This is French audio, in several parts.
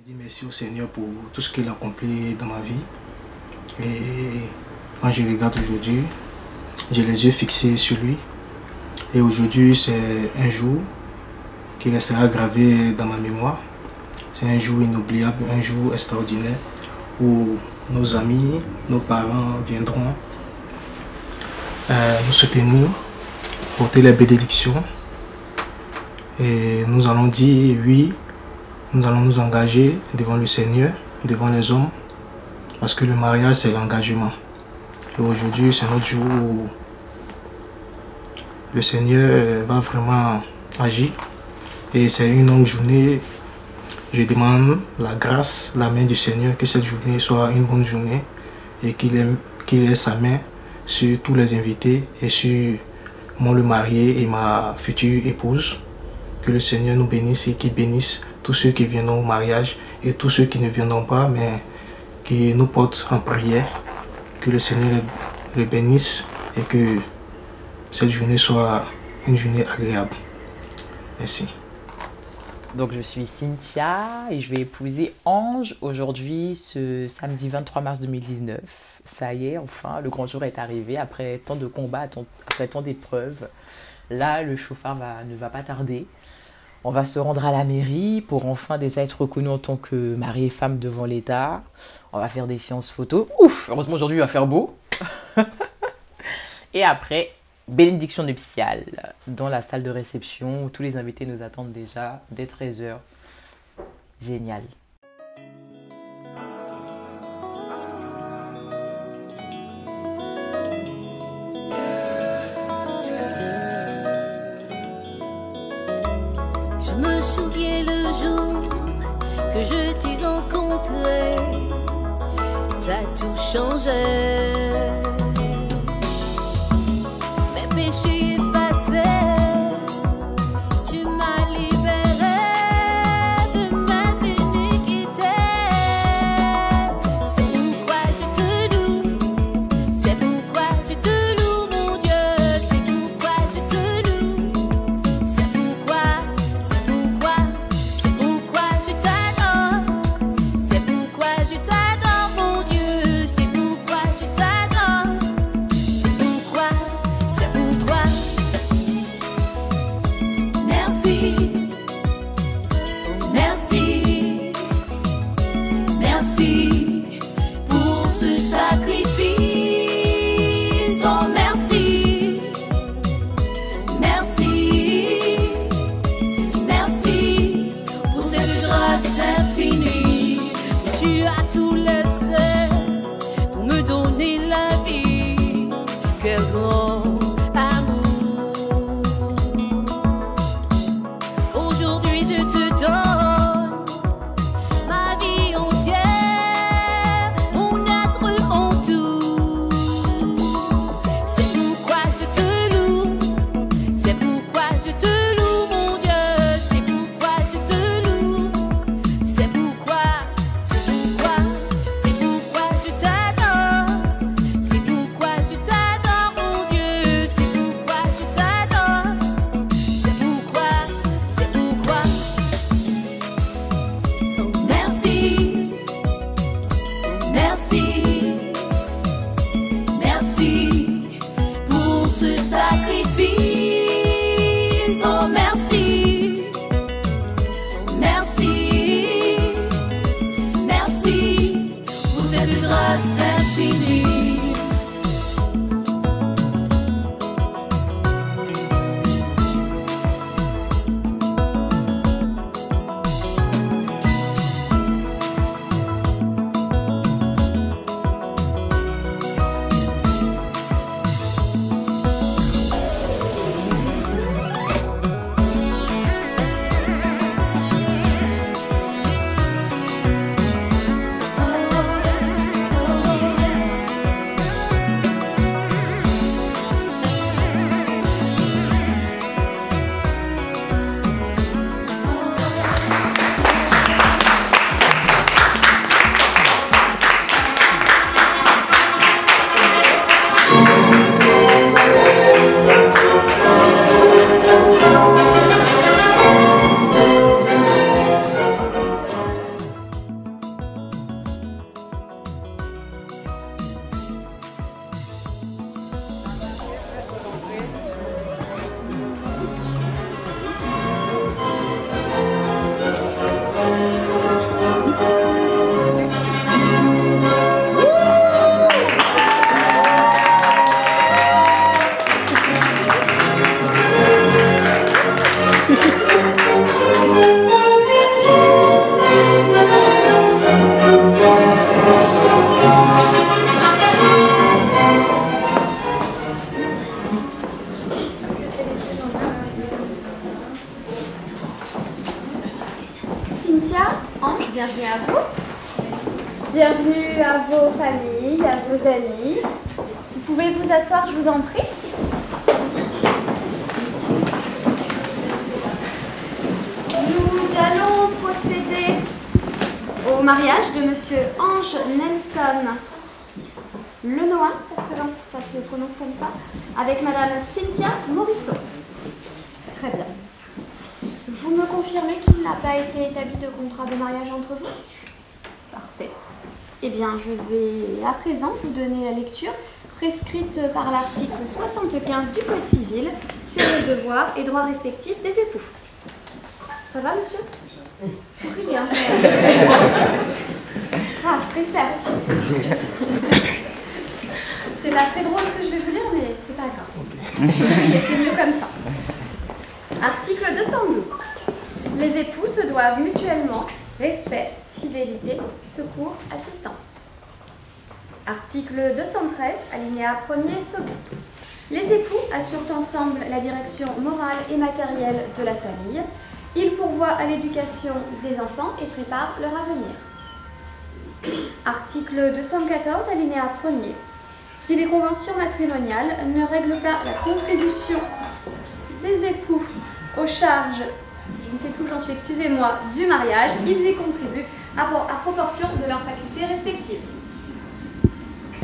Je dis merci au Seigneur pour tout ce qu'il a accompli dans ma vie. Et quand je regarde aujourd'hui, j'ai les yeux fixés sur lui. Et aujourd'hui, c'est un jour qui restera gravé dans ma mémoire. C'est un jour inoubliable, un jour extraordinaire où nos amis, nos parents viendront nous soutenir, porter les bénédictions. Et nous allons dire oui, nous allons nous engager devant le Seigneur, devant les hommes, parce que le mariage c'est l'engagement. Et aujourd'hui c'est notre jour où le Seigneur va vraiment agir. Et c'est une longue journée. Je demande la grâce, la main du Seigneur, que cette journée soit une bonne journée et qu'il ait sa main sur tous les invités et sur moi le marié et ma future épouse. Que le Seigneur nous bénisse et qu'il bénisse tous ceux qui viendront au mariage et tous ceux qui ne viendront pas, mais qui nous portent en prière. Que le Seigneur le bénisse et que cette journée soit une journée agréable. Merci. Donc je suis Cynthia et je vais épouser Ange aujourd'hui, ce samedi 23 mars 2019. Ça y est, enfin, le grand jour est arrivé après tant de combats, après tant d'épreuves. Là, le chauffard ne va pas tarder. On va se rendre à la mairie pour enfin déjà être reconnu en tant que mari et femme devant l'État. On va faire des séances photos. Ouf, heureusement aujourd'hui il va faire beau. Et après, bénédiction nuptiale dans la salle de réception où tous les invités nous attendent déjà dès 13 h. Génial. Je me souviens le jour que je t'ai rencontré, t'as tout changé. Mes péchés effacés, tu m'as libéré de mes iniquités. C'est pourquoi je te loue, c'est pourquoi je te loue, mon Dieu, c'est pourquoi je te loue, c'est pourquoi je t'adore, c'est pourquoi je t'adore, mon Dieu, c'est pourquoi je t'adore, c'est pourquoi. Merci, merci, merci pour ce sacrifice. Oh merci, merci, merci pour cette grâce infinie. Tu as tout laissé pour me donner la vie. Quel grand amour. Aujourd'hui je te donne ma vie entière, mon être en tout. C'est pourquoi je te loue, c'est pourquoi je te loue, mon Dieu, c'est pourquoi je te loue, c'est pourquoi je t'adore, c'est pourquoi je t'adore, mon Dieu, c'est pourquoi je t'adore, c'est pourquoi. Oh merci, merci, merci pour ce sacrifice. Oh merci, merci, merci pour cette grâce infinie. Bienvenue à vous. Bienvenue à vos familles, à vos amis. Vous pouvez vous asseoir, je vous en prie. Nous allons procéder au mariage de Monsieur Ange Nelson Lenoir, ça se prononce comme ça, avec Madame Cynthia Morisseau. Très bien. Vous me confirmez qu'il n'a pas été établi de contrat de mariage entre vous? Parfait. Eh bien, je vais à présent vous donner la lecture prescrite par l'article 75 du Code civil sur les devoirs et droits respectifs des époux. Ça va, monsieur? Souriez, hein, ça va. Ah, je préfère. C'est pas très drôle ce que je vais vous lire, mais c'est pas grave. C'est mieux comme ça. Article 212. Les époux se doivent mutuellement respect, fidélité, secours, assistance. Article 213, alinéa 1er, second. Les époux assurent ensemble la direction morale et matérielle de la famille. Ils pourvoient à l'éducation des enfants et préparent leur avenir. Article 214, alinéa 1er. Si les conventions matrimoniales ne règlent pas la contribution des époux aux charges, je ne sais plus où j'en suis, excusez-moi, du mariage, ils y contribuent à proportion de leurs facultés respectives.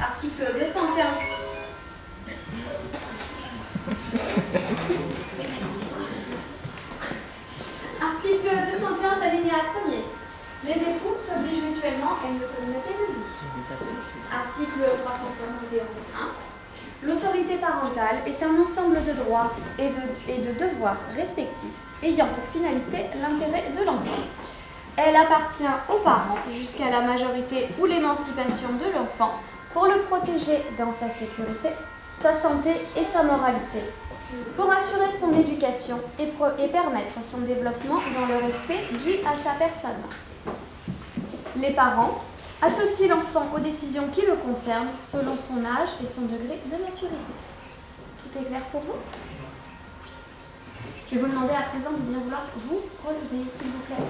Article 215. Article 215, alinéa 1er. Les époux s'obligent mutuellement à une communauté de vie. Article 371.1. L'autorité parentale est un ensemble de droits et de devoirs respectifs ayant pour finalité l'intérêt de l'enfant. Elle appartient aux parents jusqu'à la majorité ou l'émancipation de l'enfant pour le protéger dans sa sécurité, sa santé et sa moralité, pour assurer son éducation et permettre son développement dans le respect dû à sa personne. Les parents associent l'enfant aux décisions qui le concernent selon son âge et son degré de maturité. Tout est clair pour vous? Je vais vous demander à présent de bien vouloir vous relever, s'il vous plaît.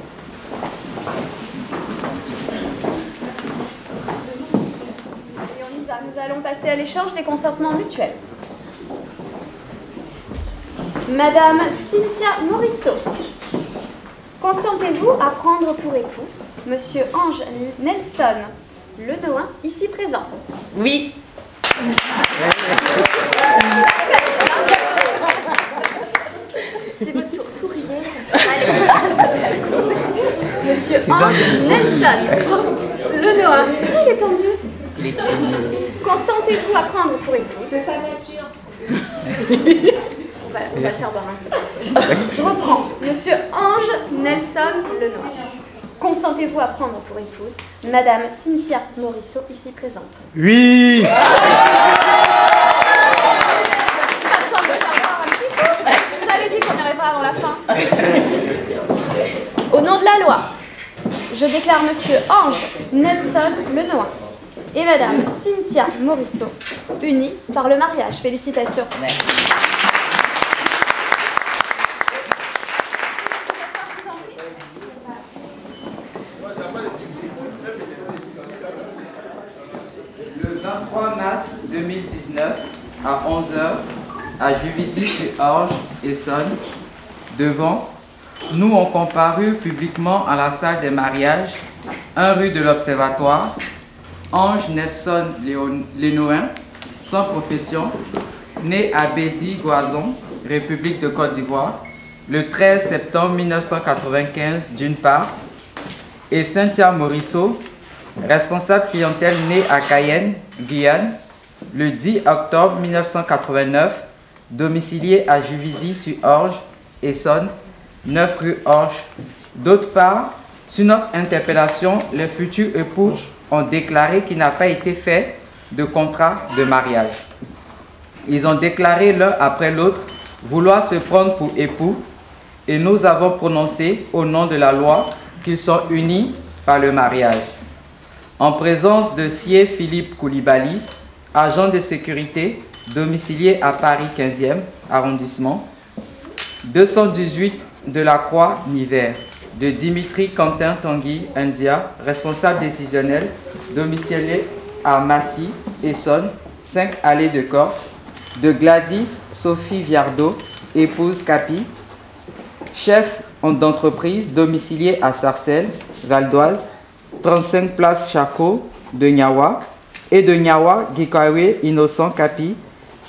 Et on y va. Nous allons passer à l'échange des consentements mutuels. Madame Cynthia Morisseau, consentez-vous à prendre pour époux Monsieur Ange Nelson Lenoir, ici présent? Oui. C'est votre tour, souriez. Monsieur Ange Nelson Lenoir, c'est vrai, il est tendu. Il est timide. Consentez-vous à prendre pour époux? C'est sa nature. On va le faire boire un. Je reprends. Monsieur Ange Nelson Lenoir. Consentez-vous à prendre pour épouse Madame Cynthia Morisseau, ici présente? Oui. Vous avez dit qu'on arrivera avant la fin. Au nom de la loi, je déclare Monsieur Ange Nelson Lenoir et Madame Cynthia Morisseau unis par le mariage. Félicitations. Merci. Le 23 mars 2019, à 11h, à Juvisy-sur-Orge, Essonne, devant, nous ont comparu publiquement à la salle des mariages, 1 rue de l'Observatoire, Ange Nelson Lenoir, sans profession, né à Bédi, Goison, République de Côte d'Ivoire, le 13 septembre 1995 d'une part, et Cynthia Morisseau, responsable clientèle née à Cayenne, Guyane, le 10 octobre 1989, domicilié à Juvisy-sur-Orge, Essonne, 9 rue Orge. D'autre part, sur notre interpellation, les futurs époux ont déclaré qu'il n'a pas été fait de contrat de mariage. Ils ont déclaré l'un après l'autre vouloir se prendre pour époux et nous avons prononcé au nom de la loi qu'ils sont unis par le mariage. En présence de Sié Philippe Koulibaly, agent de sécurité domicilié à Paris 15e arrondissement, 218 de la Croix, Niver, de Dimitri Quentin Tanguy India, responsable décisionnel, domicilié à Massy, Essonne, 5 allées de Corse, de Gladys Sophie Viardot, épouse Capi, chef d'entreprise domicilié à Sarcelles, Val d'Oise, 35 place Charcot de Niawa, et de Niawa, Gikawe Innocent Capi,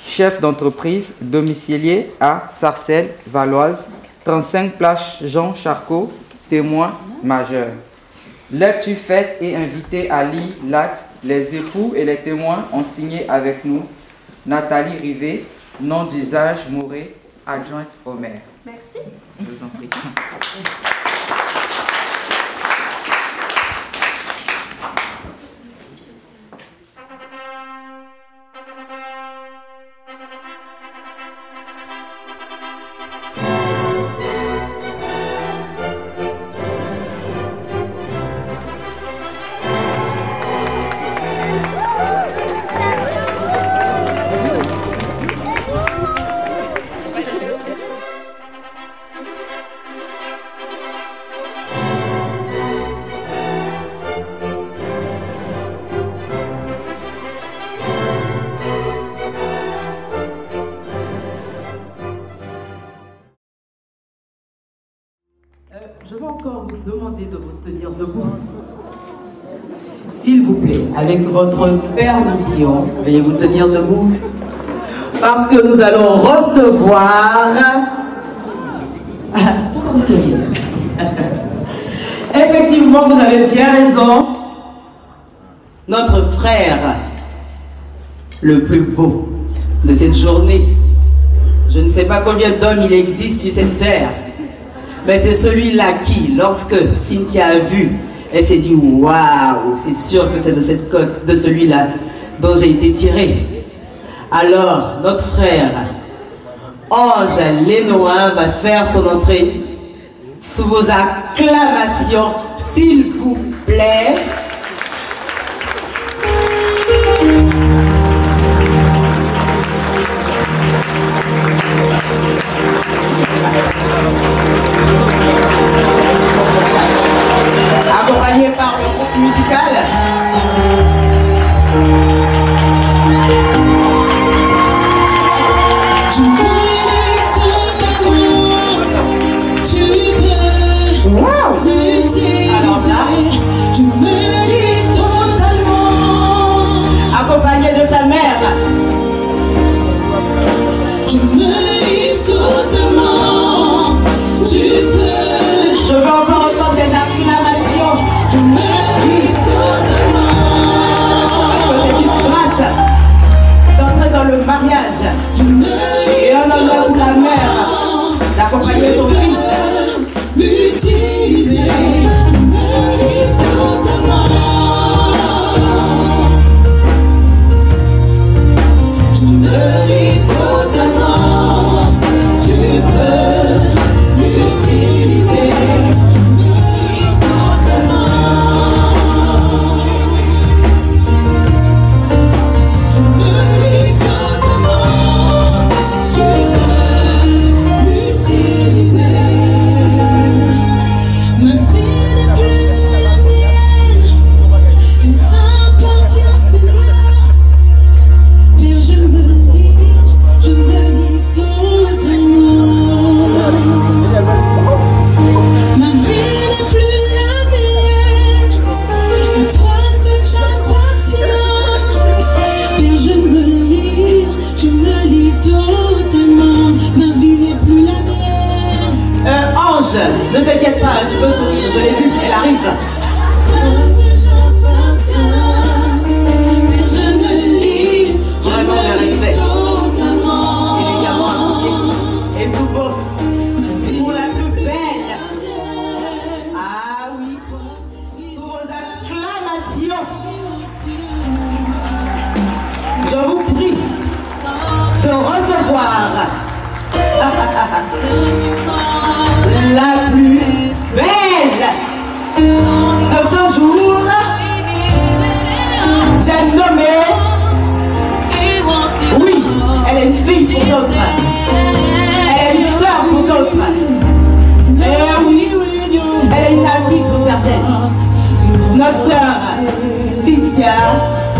chef d'entreprise domicilié à Sarcelles, Valoise, 35 place Jean Charcot, témoin majeur. Lecture faite et invité à lire l'acte. Les époux et les témoins ont signé avec nous Nathalie Rivet, nom d'usage Mouré, adjointe au maire. Merci. Je vous en prie. Je vais encore vous demander de vous tenir debout. S'il vous plaît, avec votre permission, veuillez vous tenir debout. Parce que nous allons recevoir... Pourquoi vous souriez? Effectivement, vous avez bien raison. Notre frère, le plus beau de cette journée. Je ne sais pas combien d'hommes il existe sur cette terre. Mais c'est celui-là qui, lorsque Cynthia a vu, elle s'est dit waouh, c'est sûr que c'est de cette côte, de celui-là dont j'ai été tirée. Alors, notre frère Ange Lénoin va faire son entrée sous vos acclamations, s'il vous plaît. Accompagné par le groupe musical. Je mérite totalement, tu peux l'utiliser. Je mérite totalement. Accompagné de sa mère. Je mérite totalement, tu peux. Je veux encore entendre ces acclamations. Je mérite totalement. notre sœur Cynthia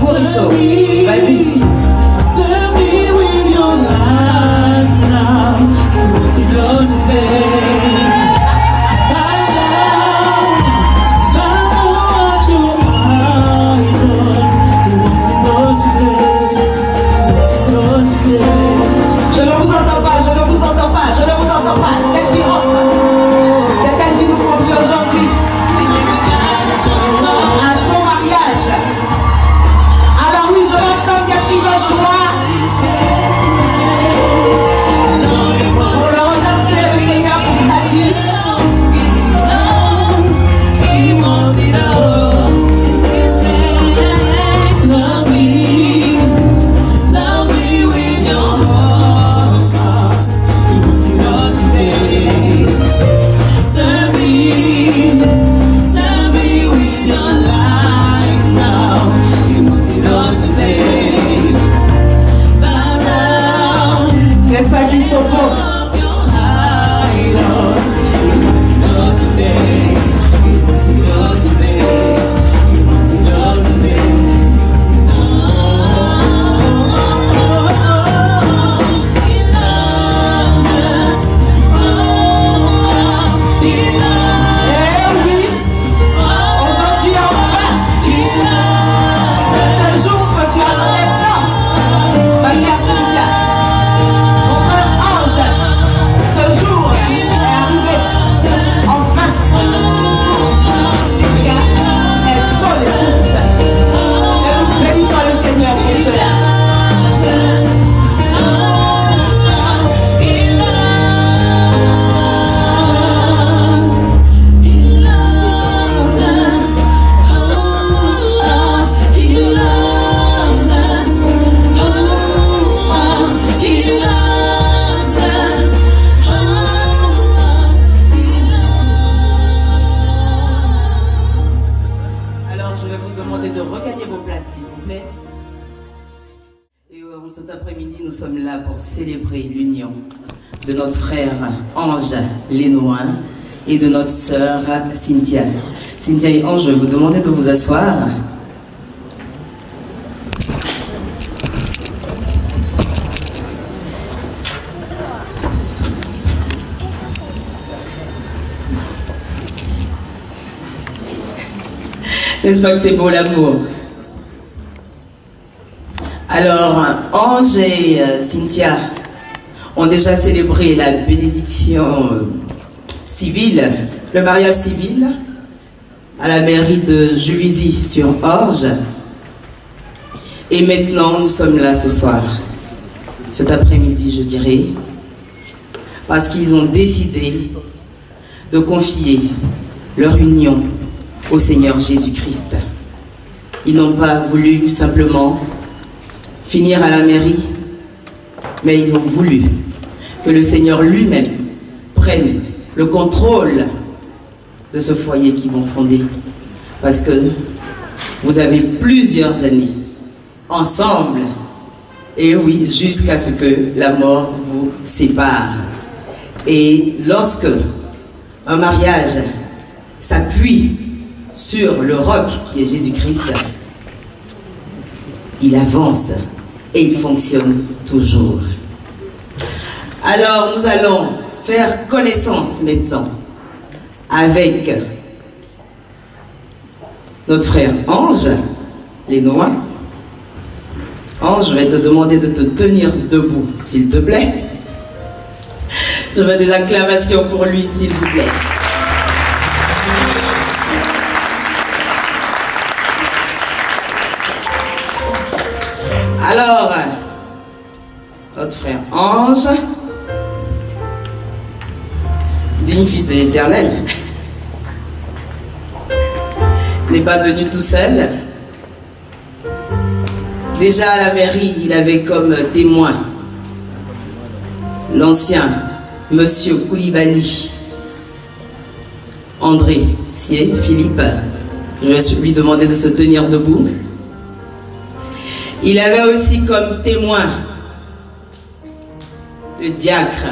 Morisseau. Vas-y. Serve me with your life now. I want to go today. Bow down, let go of your idols. I want to go today. I want to go today. Je ne vous entends pas, je ne vous entends pas, je ne vous entends pas. Celle qui rentre, c'est elle qui nous convie aujourd'hui à son mariage. Alors oui, je l'entends qui a pris de joie. N'est-ce pas qu'ils sont beaux? Cet après-midi, nous sommes là pour célébrer l'union de notre frère Ange Lénoin et de notre sœur Cynthia. Cynthia et Ange, je vais vous demander de vous asseoir. N'est-ce pas que c'est beau l'amour? Alors, Ange et Cynthia ont déjà célébré la bénédiction civile, le mariage civil, à la mairie de Juvisy-sur-Orge. Et maintenant, nous sommes là ce soir, cet après-midi, je dirais, parce qu'ils ont décidé de confier leur union au Seigneur Jésus-Christ. Ils n'ont pas voulu simplement finir à la mairie, mais ils ont voulu que le Seigneur lui-même prenne le contrôle de ce foyer qu'ils vont fonder. Parce que vous avez plusieurs années ensemble, et oui, jusqu'à ce que la mort vous sépare. Et lorsque un mariage s'appuie sur le roc qui est Jésus-Christ, il avance et il fonctionne toujours. Alors nous allons faire connaissance maintenant avec notre frère Ange Lénoin. Ange, je vais te demander de te tenir debout, s'il te plaît. Je veux des acclamations pour lui, s'il vous plaît. Alors, notre frère Ange, digne fils de l'Éternel, n'est pas venu tout seul. Déjà à la mairie, il avait comme témoin l'ancien monsieur Koulibaly, André Sier, Philippe. Je vais lui demander de se tenir debout. Il avait aussi comme témoin le diacre,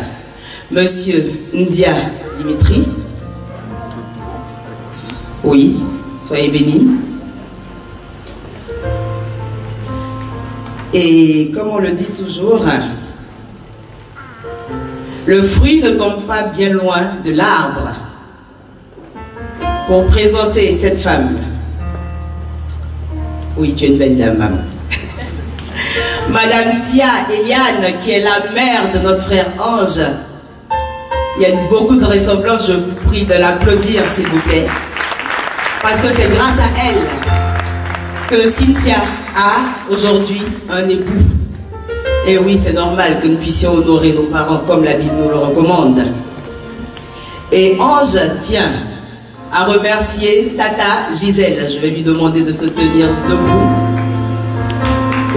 monsieur Ndia Dimitri. Oui, soyez bénis. Et comme on le dit toujours, le fruit ne tombe pas bien loin de l'arbre. Pour présenter cette femme. Oui, tu es une belle dame, maman. Madame Tia Eliane, qui est la mère de notre frère Ange. Il y a beaucoup de ressemblances, je vous prie de l'applaudir, s'il vous plaît. Parce que c'est grâce à elle que Cynthia a aujourd'hui un époux. Et oui, c'est normal que nous puissions honorer nos parents comme la Bible nous le recommande. Et Ange tient à remercier Tata Gisèle. Je vais lui demander de se tenir debout.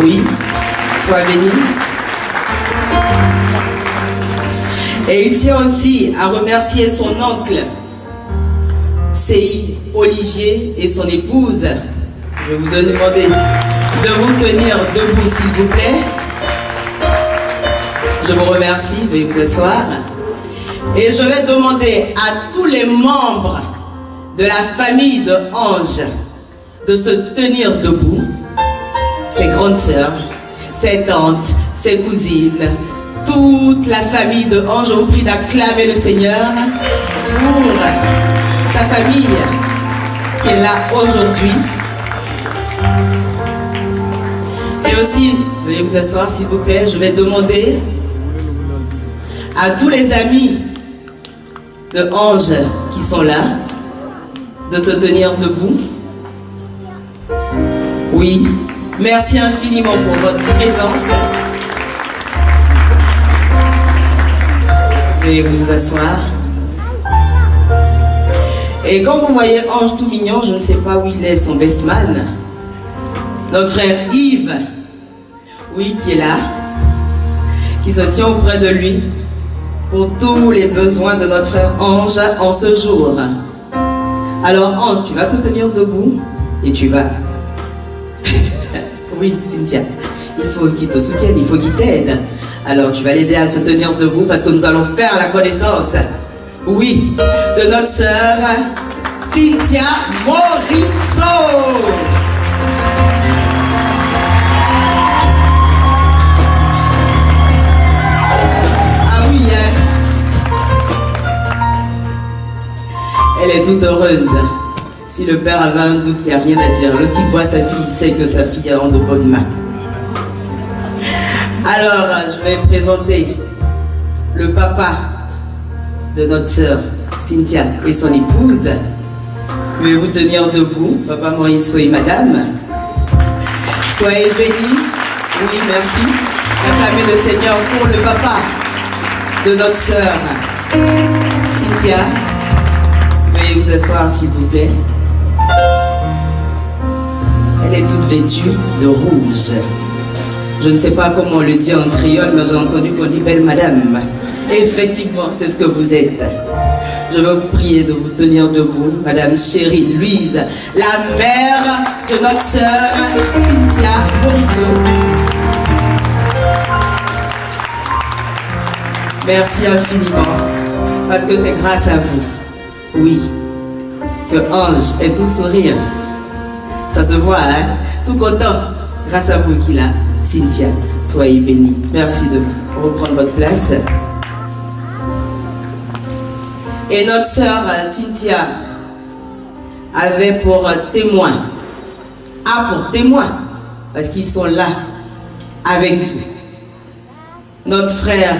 Oui, sois béni. Et il tient aussi à remercier son oncle, C.I. Olivier, et son épouse. Je vais vous demander de vous tenir debout, s'il vous plaît. Je vous remercie, veuillez vous asseoir. Et je vais demander à tous les membres de la famille de Ange de se tenir debout. Ses grandes sœurs, ses tantes, ses cousines, toute la famille de Ange, je vous prie d'acclamer le Seigneur pour sa famille qui est là aujourd'hui. Et aussi, veuillez vous asseoir s'il vous plaît, je vais demander à tous les amis de Ange qui sont là de se tenir debout. Oui, merci infiniment pour votre présence. Veuillez vous asseoir. Et quand vous voyez Ange tout mignon, je ne sais pas où il est, son bestman, notre frère Yves, oui, qui est là, qui se tient auprès de lui pour tous les besoins de notre frère Ange en ce jour. Alors Ange, tu vas te tenir debout et tu vas... Oui, Cynthia, il faut qu'il te soutienne, il faut qu'il t'aide. Alors tu vas l'aider à se tenir debout parce que nous allons faire la connaissance, oui, de notre sœur Cynthia Morisseau. Ah oui, hein? Elle est toute heureuse. Si le père avait un doute, il n'y a rien à dire. Lorsqu'il voit sa fille, il sait que sa fille est en de bonnes mains. Alors, je vais présenter le papa de notre sœur Cynthia et son épouse. Je vais vous tenir debout, papa Morisseau et madame. Soyez bénis. Oui, merci. Acclamez le Seigneur pour le papa de notre sœur Cynthia. Veuillez vous asseoir, s'il vous plaît. Elle est toute vêtue de rouge. Je ne sais pas comment on le dit en créole, mais j'ai entendu qu'on dit belle madame. Et effectivement, c'est ce que vous êtes. Je veux vous prier de vous tenir debout, madame chérie Louise, la mère de notre sœur Cynthia Morisseau. Merci infiniment, parce que c'est grâce à vous, oui, que Ange est tout sourire. Ça se voit, hein? Tout content, grâce à vous qu'il a. Cynthia, soyez bénie. Merci de reprendre votre place. Et notre sœur Cynthia avait pour témoin, pour témoin, parce qu'ils sont là avec vous, notre frère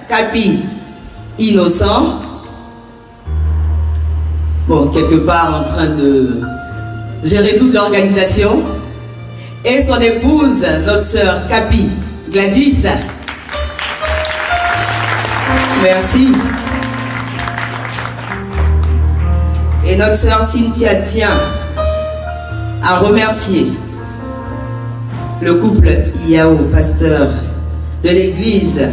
Capi Innocent, bon, quelque part en train de gérer toute l'organisation, et son épouse, notre sœur Capi Gladys. Merci. Et notre sœur Cynthia tient à remercier le couple Iao, pasteur de l'église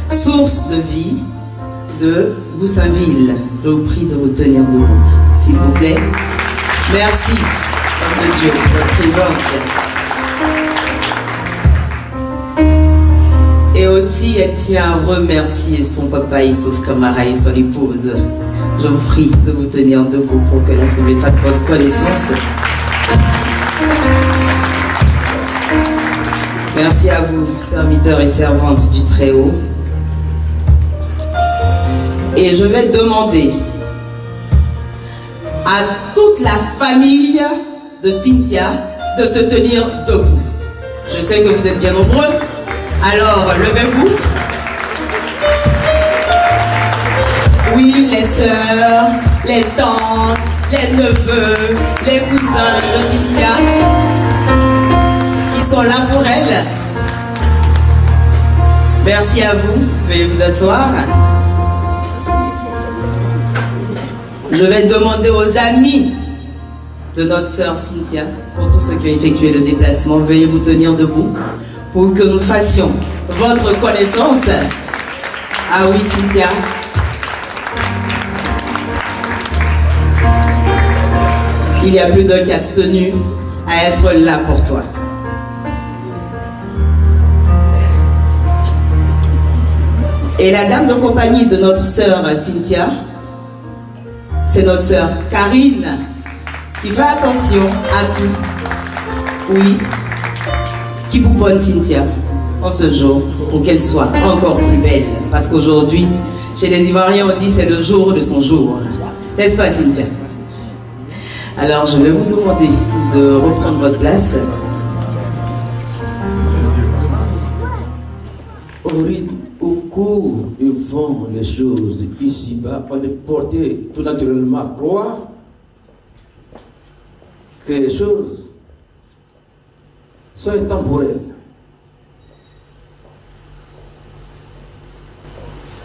Source de Vie de Goussainville. Je vous prie de vous tenir debout, s'il vous plaît. Merci, Homme de Dieu, pour votre présence. Et aussi, elle tient à remercier son papa Issouf Kamara et son épouse, je vous prie de vous tenir debout pour que l'Assemblée fasse votre connaissance. Merci à vous, serviteurs et servantes du Très-Haut. Et je vais demander à toute la famille de Cynthia de se tenir debout. Je sais que vous êtes bien nombreux, alors levez-vous. Oui, les sœurs, les tantes, les neveux, les cousins de Cynthia qui sont là pour elle. Merci à vous, veuillez vous asseoir. Je vais demander aux amis de notre sœur Cynthia, pour tous ceux qui ont effectué le déplacement, veuillez vous tenir debout pour que nous fassions votre connaissance. Ah oui, Cynthia. Il y a plus d'un qui a tenu à être là pour toi. Et la dame de compagnie de notre sœur Cynthia, c'est notre sœur Karine, qui fait attention à tout. Oui, qui pouponne Cynthia en ce jour pour qu'elle soit encore plus belle. Parce qu'aujourd'hui, chez les Ivoiriens, on dit c'est le jour de son jour. N'est-ce pas, Cynthia? Alors, je vais vous demander de reprendre votre place. Au cours du vent, les choses ici-bas, on est porté tout naturellement à croire que les choses sont intemporelles.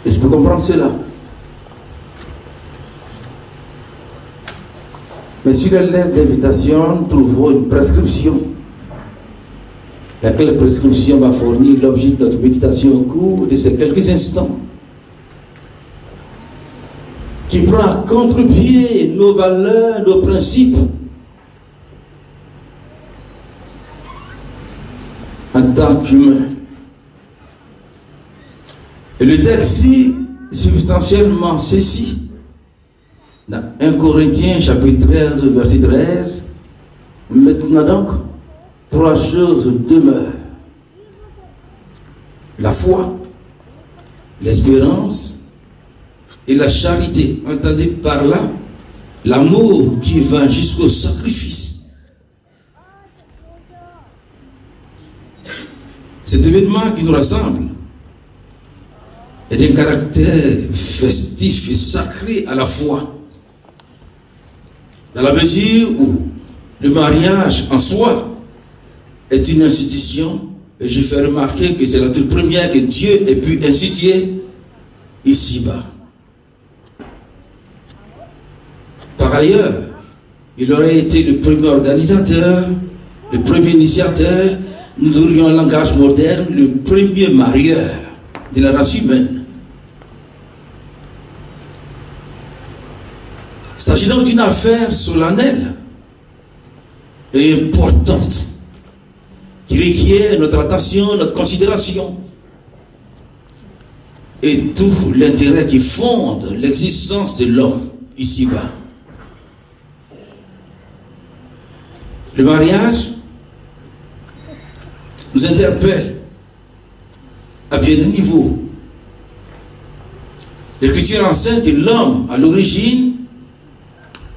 Et je peux comprendre cela. Mais sur la lettre d'invitation, nous trouvons une prescription. Laquelle prescription va fournir l'objet de notre méditation au cours de ces quelques instants. Qui prend à contre-pied nos valeurs, nos principes. En tant qu'humain. Et le texte, substantiellement, ceci. Dans 1 Corinthiens, chapitre 13, verset 13. Maintenant donc, 3 choses demeurent. La foi, l'espérance et la charité. Entendez par là l'amour qui va jusqu'au sacrifice. Cet événement qui nous rassemble est d'un caractère festif et sacré à la fois. Dans la mesure où le mariage en soi est une institution, et je fais remarquer que c'est la toute première que Dieu ait pu instituer ici-bas. Par ailleurs, il aurait été le premier organisateur, le premier initiateur, nous aurions un langage moderne, le premier marieur de la race humaine. Il s'agit donc d'une affaire solennelle et importante qui requiert notre attention, notre considération et tout l'intérêt qui fonde l'existence de l'homme ici-bas. Le mariage nous interpelle à bien des niveaux. L'Écriture enseigne que l'homme, à l'origine,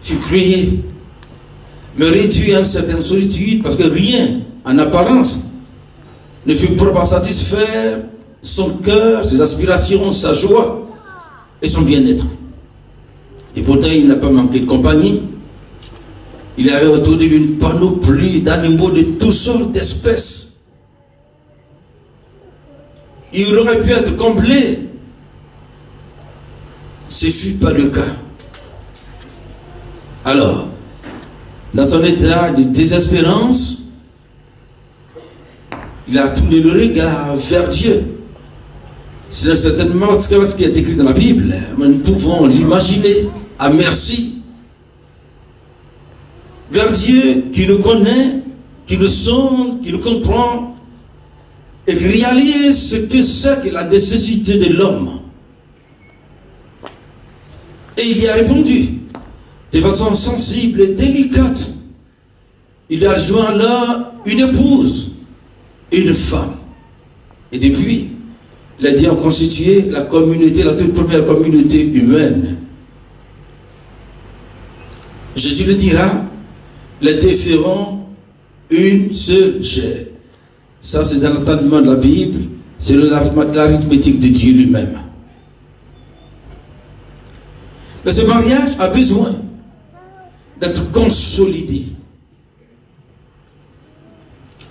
fut créé, mais réduit à une certaine solitude, parce que rien, en apparence, ne fut propre à satisfaire son cœur, ses aspirations, sa joie et son bien-être. Et pourtant, il n'a pas manqué de compagnie. Il avait autour de lui une panoplie d'animaux de toutes sortes d'espèces. Il aurait pu être comblé. Ce ne fut pas le cas. Alors, dans son état de désespérance, il a tourné le regard vers Dieu. C'est certainement ce qui est écrit dans la Bible, mais nous pouvons l'imaginer à merci. Vers Dieu qui nous connaît, qui nous sonde, qui nous comprend et qui réalise ce que c'est que la nécessité de l'homme. Et il y a répondu de façon sensible et délicate. Il a joint là une épouse et une femme. Et depuis, il a dit en constituer la communauté, la toute première communauté humaine. Jésus le dira, les deux feront une seule chair. Ça, c'est dans l'entendement de la Bible, c'est l'arithmétique de Dieu lui-même. Mais ce mariage a besoin d'être consolidé.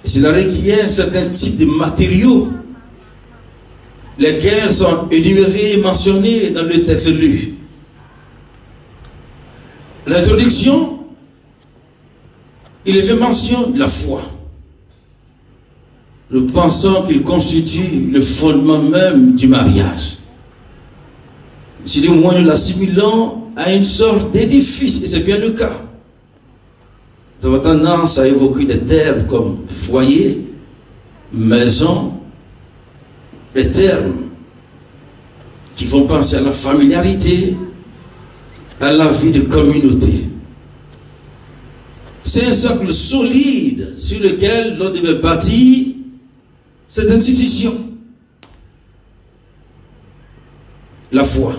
Et cela requiert un certain type de matériaux, lesquels sont énumérés et mentionnés dans le texte lu. L'introduction, il est fait mention de la foi. Nous pensons qu'il constitue le fondement même du mariage. Si du moins nous l'assimilons à une sorte d'édifice, et c'est bien le cas. Nous avons tendance à évoquer des termes comme foyer, maison, des termes qui font penser à la familiarité, à la vie de communauté. C'est un socle solide sur lequel l'on devait bâtir cette institution. La foi.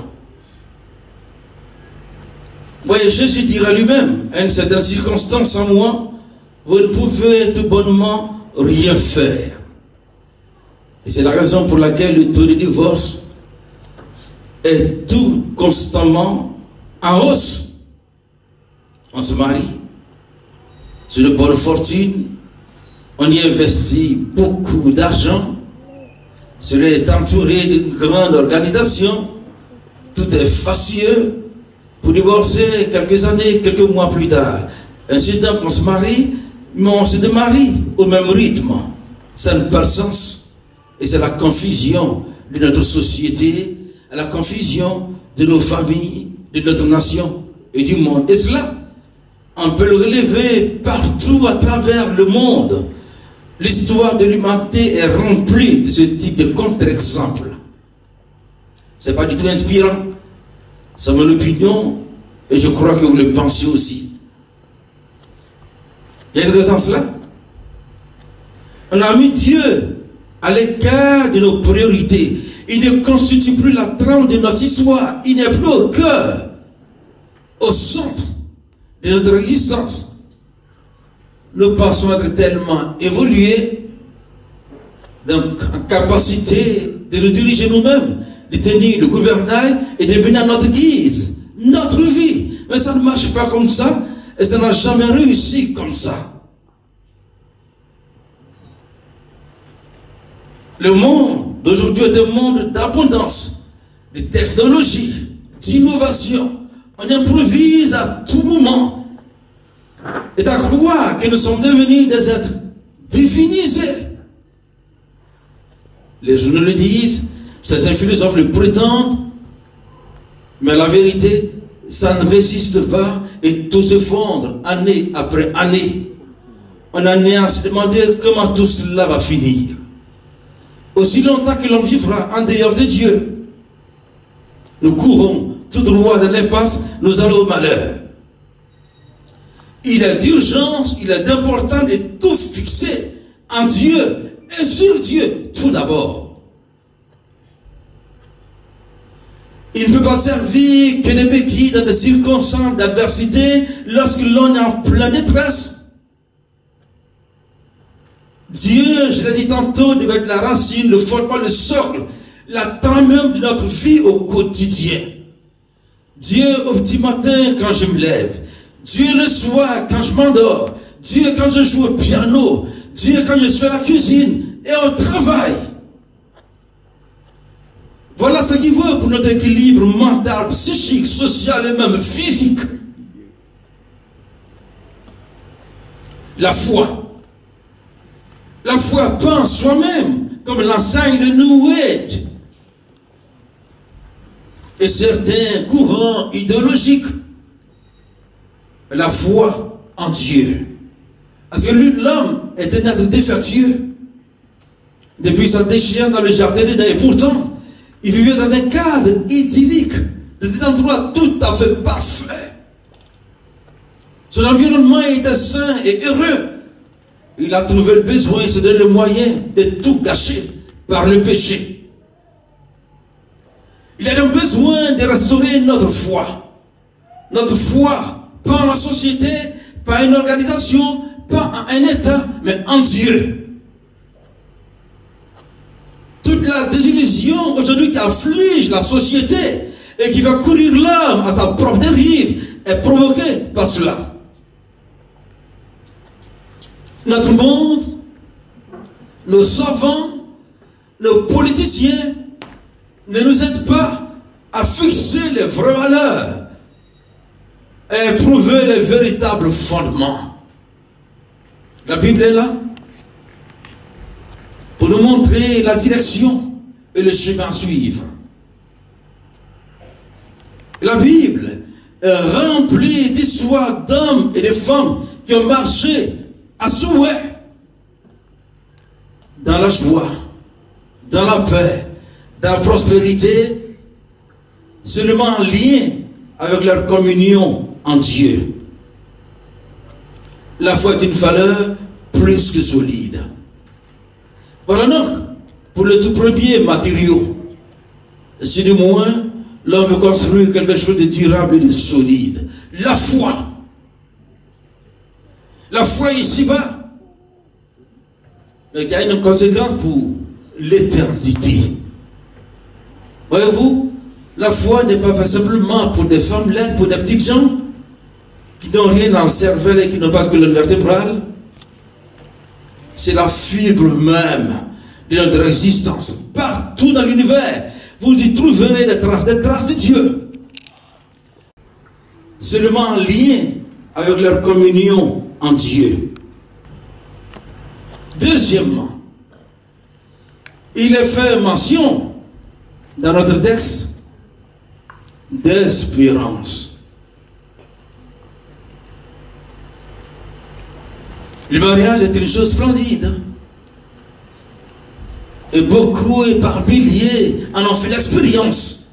Voyez, Jésus dira lui-même, à une certaine circonstance, sans moi, vous ne pouvez tout bonnement rien faire. Et c'est la raison pour laquelle le taux de divorce est tout constamment en hausse. On se marie, c'est de bonne fortune, on y investit beaucoup d'argent, cela est entouré d'une grande organisation, tout est fastueux, pour divorcer quelques années, quelques mois plus tard. Ainsi donc on se marie, mais on se démarie au même rythme. Ça n'a pas de sens. Et c'est la confusion de notre société, la confusion de nos familles, de notre nation et du monde. Et cela, on peut le relever partout à travers le monde. L'histoire de l'humanité est remplie de ce type de contre-exemple. Ce n'est pas du tout inspirant. C'est mon opinion et je crois que vous le pensez aussi. Il y a une raison à cela. On a mis Dieu à l'écart de nos priorités. Il ne constitue plus la trame de notre histoire. Il n'est plus au cœur, au centre de notre existence. Nous pensons être tellement évolués, donc en capacité de nous diriger nous-mêmes, de tenir le gouvernail et de mener à notre guise, notre vie. Mais ça ne marche pas comme ça et ça n'a jamais réussi comme ça. Le monde d'aujourd'hui est un monde d'abondance, de technologie, d'innovation. On improvise à tout moment. Et à croire que nous sommes devenus des êtres divinisés. Les journaux le disent, certains philosophes le prétendent, mais la vérité, ça ne résiste pas et tout s'effondre année après année. On en est à se demander comment tout cela va finir. Aussi longtemps que l'on vivra en dehors de Dieu, nous courons tout droit dans l'impasse, nous allons au malheur. Il est d'urgence, il est d'important de tout fixer en Dieu et sur Dieu tout d'abord. Il ne peut pas servir que des béquilles dans des circonstances d'adversité lorsque l'on est en pleine détresse. Dieu, je l'ai dit tantôt, devait être la racine, le fondement, le socle, la trame même de notre vie au quotidien. Dieu au petit matin quand je me lève. Dieu le soir quand je m'endors. Dieu quand je joue au piano. Dieu quand je suis à la cuisine et au travail. Voilà ce qu'il veut pour notre équilibre mental, psychique, social et même physique. La foi. La foi pense soi-même, comme l'enseigne le New Age. Et certains courants idéologiques. La foi en Dieu. Parce que l'homme est un être défectueux. Depuis sa déchéance dans le jardin d'Éden. Et pourtant, il vivait dans un cadre idyllique dans cet endroit tout à fait parfait. Son environnement était sain et heureux. Il a trouvé le besoin et se donne le moyen de tout gâcher par le péché. Il a donc besoin de restaurer notre foi. Notre foi, pas en la société, pas en une organisation, pas en un État, mais en Dieu. Toute la désillusion aujourd'hui qui afflige la société et qui va courir l'homme à sa propre dérive est provoquée par cela. Notre monde, nos savants, nos politiciens ne nous aident pas à fixer les vraies valeurs et éprouver les véritables fondements. La Bible est là pour nous montrer la direction et le chemin à suivre. La Bible est remplie d'histoires d'hommes et de femmes qui ont marché à souhait dans la joie, dans la paix, dans la prospérité, seulement en lien avec leur communion en Dieu. La foi est une valeur plus que solide. Voilà donc pour le tout premier matériau. Si du moins l'homme veut construire quelque chose de durable et de solide, la foi. La foi ici-bas, mais qui a une conséquence pour l'éternité. Voyez-vous, la foi n'est pas fait simplement pour des femmes laides, pour des petites gens qui n'ont rien dans le cerveau et qui n'ont pas de colonne vertébrale. C'est la fibre même de notre existence. Partout dans l'univers, vous y trouverez des traces de Dieu. Seulement en lien avec leur communion en Dieu. Deuxièmement, il est fait mention dans notre texte d'espérance. Le mariage est une chose splendide. Et beaucoup et par milliers en ont fait l'expérience.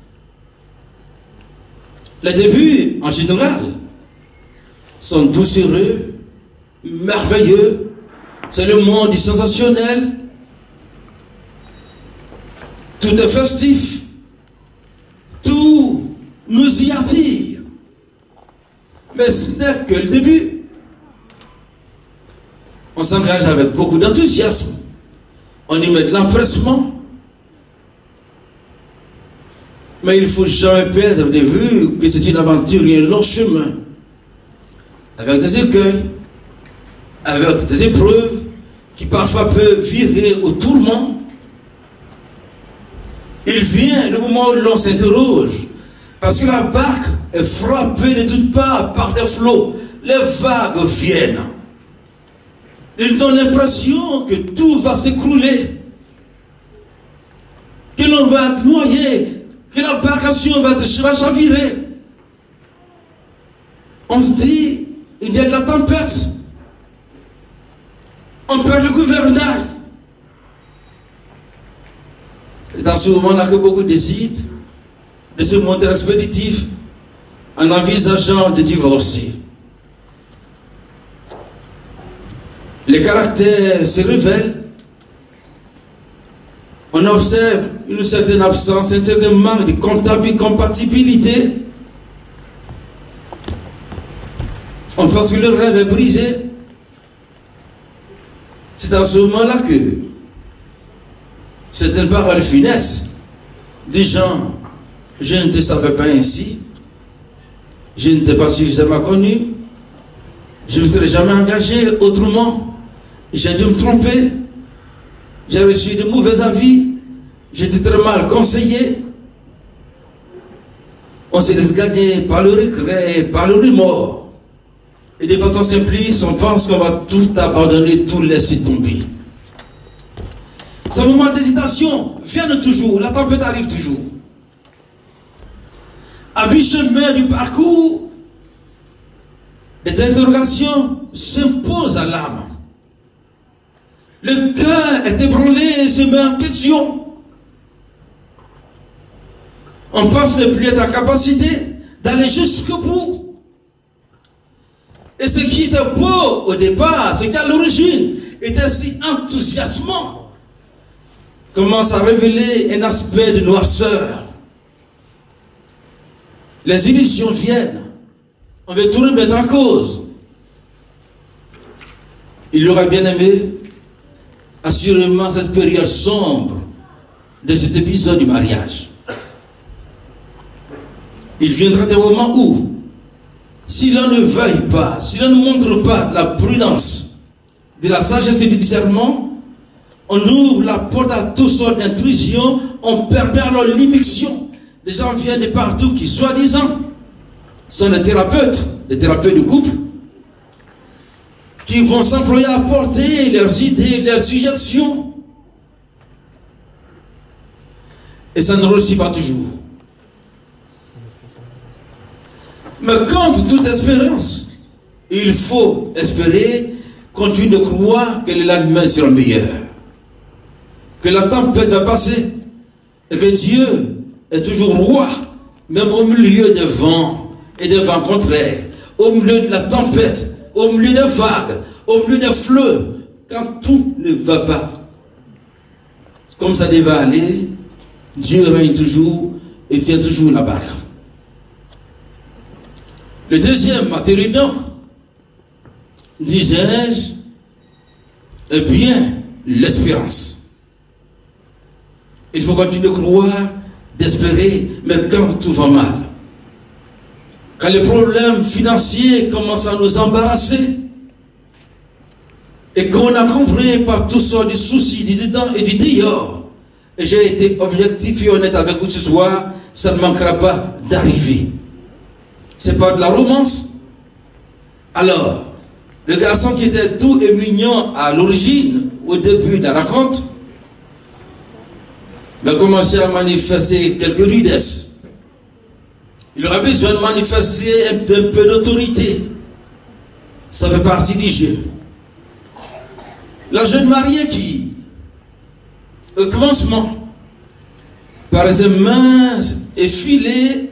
Les débuts, en général, sont doucereux, merveilleux. C'est le monde du sensationnel. Tout est festif. Tout nous y attire. Mais ce n'est que le début. On s'engage avec beaucoup d'enthousiasme. On y met de l'empressement. Mais il ne faut jamais perdre de vue que c'est une aventure et un long chemin. Avec des écueils, avec des épreuves qui parfois peuvent virer au tourment. Il vient le moment où l'on s'interroge, parce que la barque est frappée de toutes parts par des flots. Les vagues viennent. Ils donnent l'impression que tout va s'écrouler, que l'on va être noyé, que l'embarcation va chavirer. On se dit, il y a de la tempête. On perd le gouvernail. C'est dans ce moment-là que beaucoup décident de se montrer expéditif en envisageant de divorcer. Les caractères se révèlent. On observe une certaine absence, un certain manque de compatibilité. On pense que le rêve est brisé. C'est dans ce moment-là que certaines paroles finesses des gens, je ne te savais pas ainsi, je ne t'ai pas suffisamment connu, je ne me serais jamais engagé autrement, j'ai dû me tromper, j'ai reçu de mauvais avis, j'étais très mal conseillé. On se laisse gagner par le regret, par le remords. Et de façon simpliste, on pense qu'on va tout abandonner, tout laisser tomber. Ce moment d'hésitation vient toujours, la tempête arrive toujours. À mi-chemin du parcours, des interrogations s'imposent à l'âme. Le cœur est ébranlé et se met en question. On pense ne plus être en capacité d'aller jusqu'au bout. Et ce qui était beau au départ, ce qui à l'origine était si enthousiasmant, commence à révéler un aspect de noirceur. Les illusions viennent. On veut tout remettre en cause. Il aurait bien aimé, assurément, cette période sombre de cet épisode du mariage. Il viendra des moments où, si l'on ne veille pas, si l'on ne montre pas de la prudence, de la sagesse et du discernement, on ouvre la porte à toutes sortes d'intrusions, on permet alors l'immixtion. Les gens viennent de partout qui, soi-disant, sont des thérapeutes de couple, qui vont s'employer à porter leurs idées, leurs suggestions. Et ça ne réussit pas toujours. Mais contre toute espérance, il faut espérer, continuer de croire que le lendemain sera meilleur. Que la tempête va passer. Et que Dieu est toujours roi, même au milieu des vents et des vents contraires, au milieu de la tempête, au milieu des vagues, au milieu des fleuves, quand tout ne va pas comme ça devait aller, Dieu règne toujours et tient toujours la barre. Le deuxième matériau donc, disais-je, est bien l'espérance. Il faut continuer de croire, d'espérer, mais quand tout va mal, quand les problèmes financiers commencent à nous embarrasser, et qu'on a compris par toutes sortes de soucis du dedans et du dehors, et j'ai été objectif et honnête avec vous ce soir, ça ne manquera pas d'arriver. C'est pas de la romance. Alors, le garçon qui était doux et mignon à l'origine, au début de la rencontre, va commencer à manifester quelques rudesses. Il aura besoin de manifester un peu d'autorité. Ça fait partie du jeu. La jeune mariée qui, au commencement, paraissait mince et filée,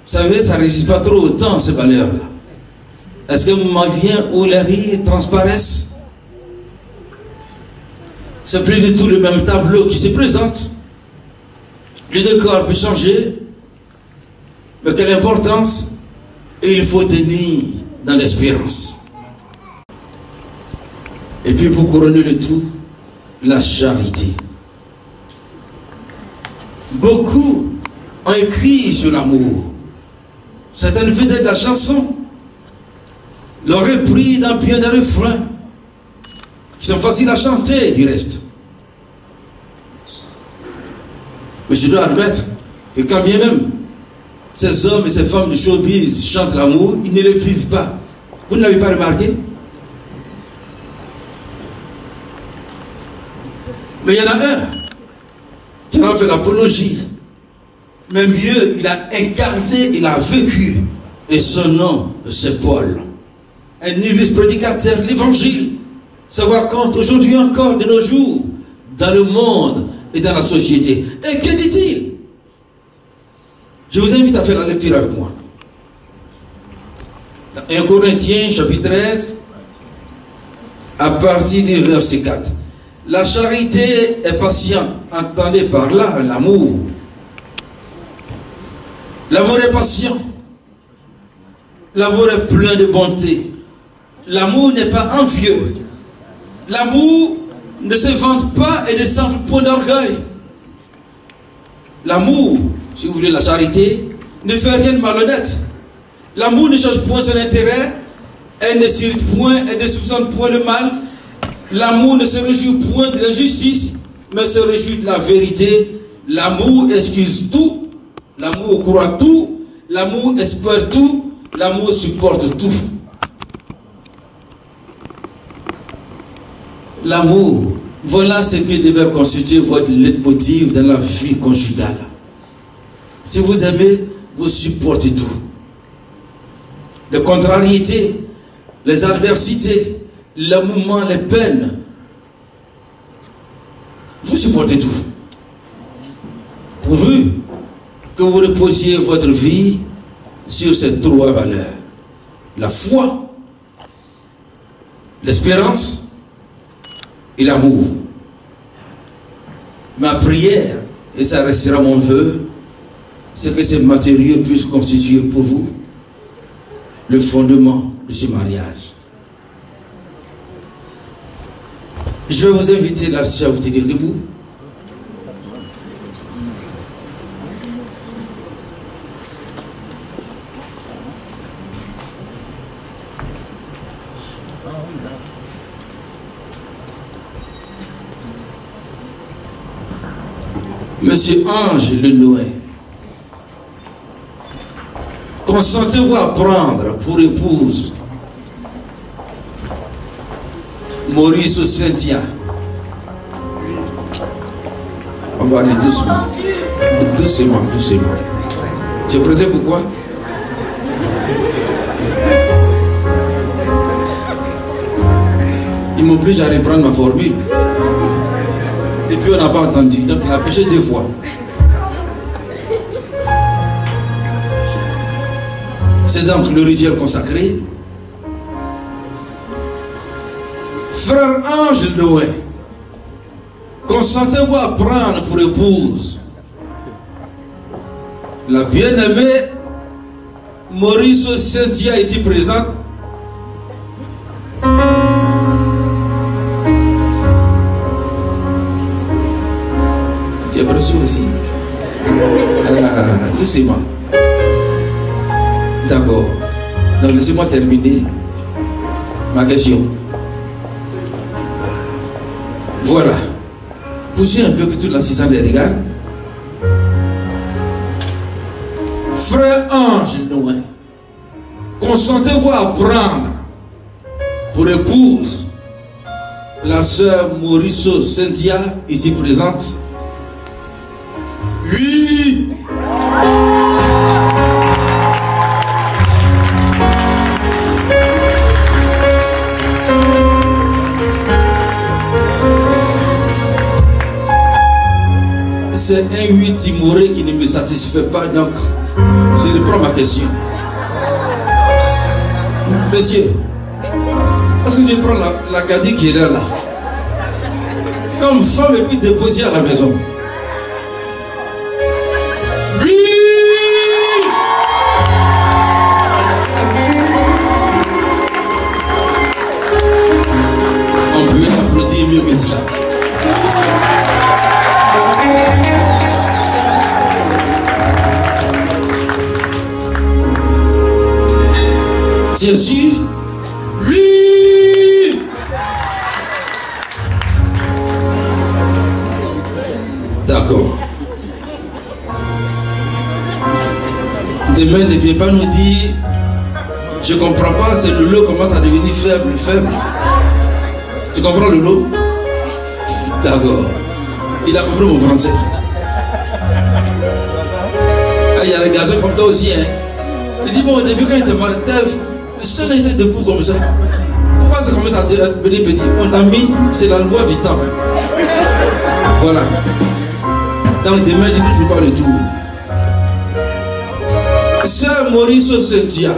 vous savez, ça ne résiste pas trop au temps, ces valeurs-là. Est-ce que vous m'en vient où les rires transparaissent? C'est plus du tout le même tableau qui se présente. Le décor peut changer, mais quelle importance il faut tenir dans l'espérance. Et puis pour couronner le tout, la charité. Beaucoup ont écrit sur l'amour. Certaines vedettes de la chanson l'ont repris dans bien des refrains qui sont faciles à chanter du reste. Mais je dois admettre que quand bien même ces hommes et ces femmes de showbiz chantent l'amour, ils ne le vivent pas. Vous ne l'avez pas remarqué? Mais il y en a un qui en a fait l'apologie. Mais mieux, il a incarné, il a vécu. Et son nom, c'est Paul. Un illustre prédicateur de l'évangile. Savoir compte aujourd'hui encore de nos jours, dans le monde et dans la société. Et que dit-il? Je vous invite à faire la lecture avec moi. Dans 1 Corinthiens, chapitre 13, à partir du verset 4. La charité est patiente. Entendez par là l'amour. L'amour est patient. L'amour est plein de bonté. L'amour n'est pas envieux. L'amour ne se vante pas et ne s'enfle point d'orgueil. L'amour, si vous voulez la charité, ne fait rien de malhonnête. L'amour ne cherche point son intérêt. Elle ne s'irrite point, elle ne soupçonne point le mal. L'amour ne se réjouit point de la justice, mais se réjouit de la vérité. L'amour excuse tout. L'amour croit tout. L'amour espère tout. L'amour supporte tout. L'amour, voilà ce qui devait constituer votre leitmotiv dans la vie conjugale. Si vous aimez, vous supportez tout. Les contrariétés, les adversités, les moments, les peines, vous supportez tout. pourvu que vous reposiez votre vie sur ces trois valeurs. La foi, l'espérance et l'amour. Ma prière, et ça restera mon vœu, c'est que ces matériaux puissent constituer pour vous le fondement de ce mariage. Je vais vous inviter là-dessus à vous tenir debout. Monsieur Ange Le Noé, consentez-vous à prendre pour épouse Maurice Cynthia? On va aller doucement. Doucement, doucement. Tu es pressé pourquoi? Il m'oblige à reprendre ma formule. Et puis on n'a pas entendu, donc il a péché 2 fois. C'est donc le rituel consacré. Frère Ange Noé, consentez-vous à prendre pour épouse la bien-aimée Maurice Cynthia ici présente? Tu es pressé aussi? Doucement. D'accord. Donc laissez-moi terminer ma question. Voilà. Poussez un peu que toute l'assistance les regarde. Frère Ange Noé, consentez-vous à prendre pour épouse la sœur Maurice Cynthia ici présente? Oui. C'est un oui timoré qui ne me satisfait pas, donc je reprends ma question. Monsieur, est-ce que je vais prendre la caddie qui est là, comme femme et puis déposer à la maison? Oui. On peut applaudir mieux que cela. Tu es sûr? Oui! D'accord. Demain, ne viens pas nous dire je comprends pas, c'est le lot commence à devenir faible, faible. Tu comprends le lot? D'accord. Il a compris mon français. Ah, il y a les garçons comme toi aussi, hein. Il dit bon, au début quand il était mal, le seul était debout comme ça. Pourquoi ça commence à devenir petit? Mon ami, c'est la loi du temps. Voilà. Donc demain, il ne joue pas le tour. Sœur Maurice Cynthia,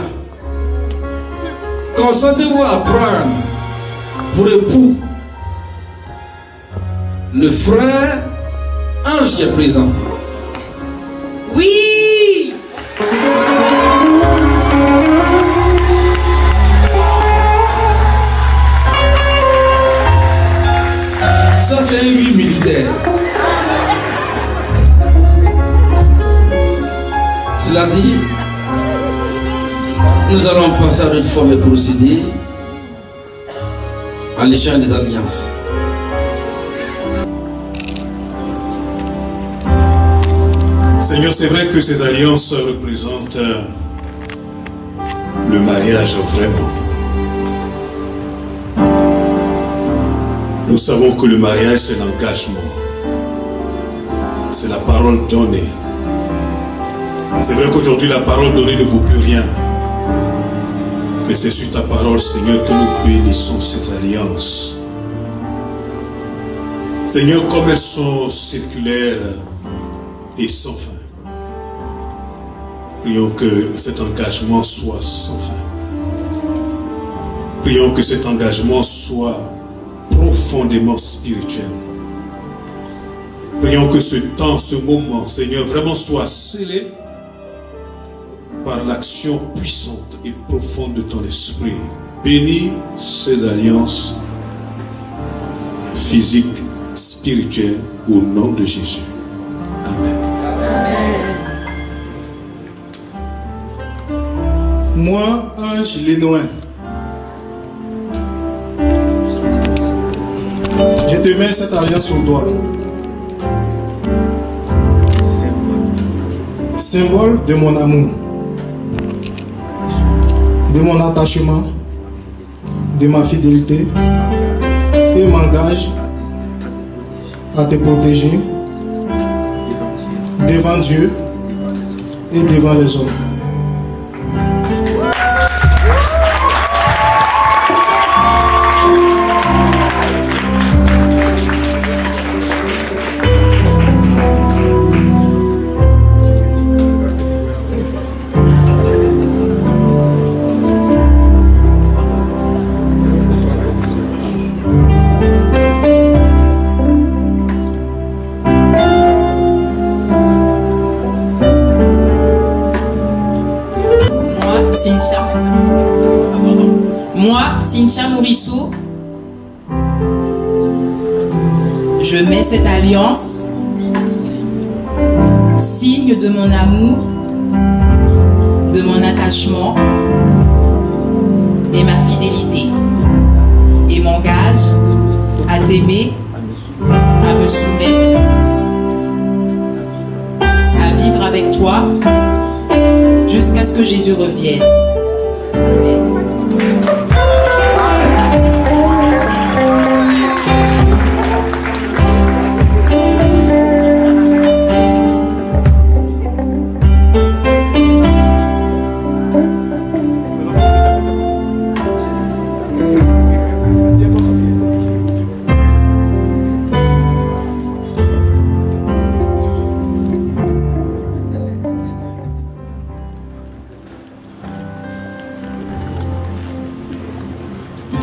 consentez-vous à prendre pour époux le frère Ange qui est présent? Oui. Ça c'est un oui militaire. Cela dit, nous allons passer à notre forme de procédé à l'échange des alliances. Seigneur, c'est vrai que ces alliances représentent le mariage vraiment. Nous savons que le mariage, c'est l'engagement. C'est la parole donnée. C'est vrai qu'aujourd'hui, la parole donnée ne vaut plus rien. Mais c'est sur ta parole, Seigneur, que nous bénissons ces alliances. Seigneur, comme elles sont circulaires et sans fin. Prions que cet engagement soit sans fin. Prions que cet engagement soit profondément spirituel. Prions que ce temps, ce moment, Seigneur, vraiment soit scellé par l'action puissante et profonde de ton esprit. Bénis ces alliances physiques, spirituelles, au nom de Jésus. Amen. Moi, Ange Lénoin, je te mets cette alliance au doigt. Symbole de mon amour, de mon attachement, de ma fidélité, et m'engage à te protéger devant Dieu et devant les hommes. Cynthia Mourissou, je mets cette alliance, signe de mon amour, de mon attachement et ma fidélité, et m'engage à t'aimer, à me soumettre, à vivre avec toi jusqu'à ce que Jésus revienne. Amen.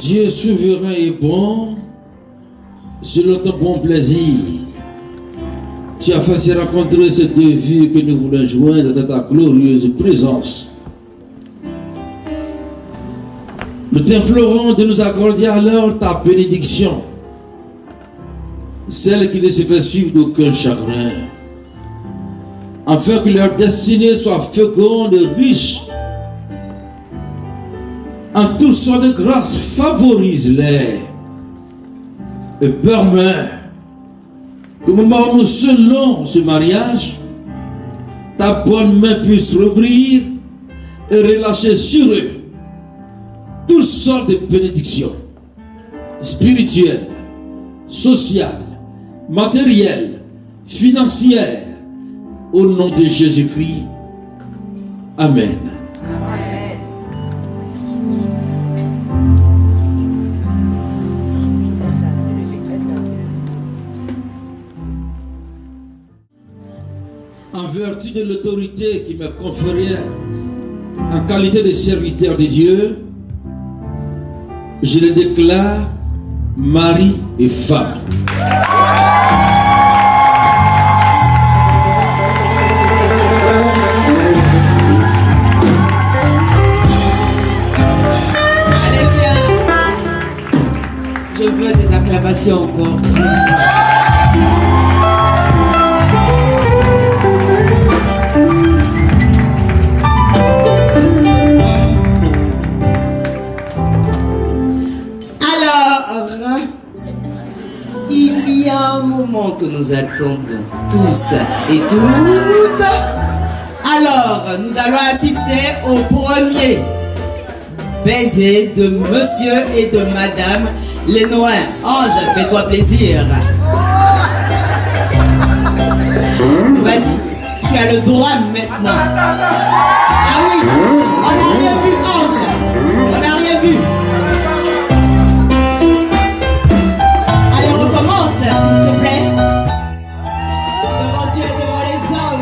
Dieu est souverain et bon, selon ton bon plaisir. Tu as fait se rencontrer ces deux vies que nous voulons joindre dans ta glorieuse présence. Nous t'implorons de nous accorder alors ta bénédiction, celle qui ne se fait suivre d'aucun chagrin, afin que leur destinée soit féconde et riche. En toutes sortes de grâces, favorise-les et permets qu'au moment où nous scellons ce mariage, ta bonne main puisse rouvrir et relâcher sur eux toutes sortes de bénédictions spirituelles, sociales, matérielles, financières, au nom de Jésus-Christ. Amen. En vertu de l'autorité qui m'est conférée en qualité de serviteur de Dieu, je les déclare mari et femme. Alléluia. Je veux des acclamations encore. Il y a un moment que nous attendons tous et toutes. Alors, nous allons assister au premier baiser de monsieur et de madame Lénoin. Ange, fais-toi plaisir. Vas-y, tu as le droit maintenant. Ah oui, on n'a rien vu, Ange. On n'a rien vu. Allez, recommence, s'il te plaît. Devant Dieu et devant les hommes.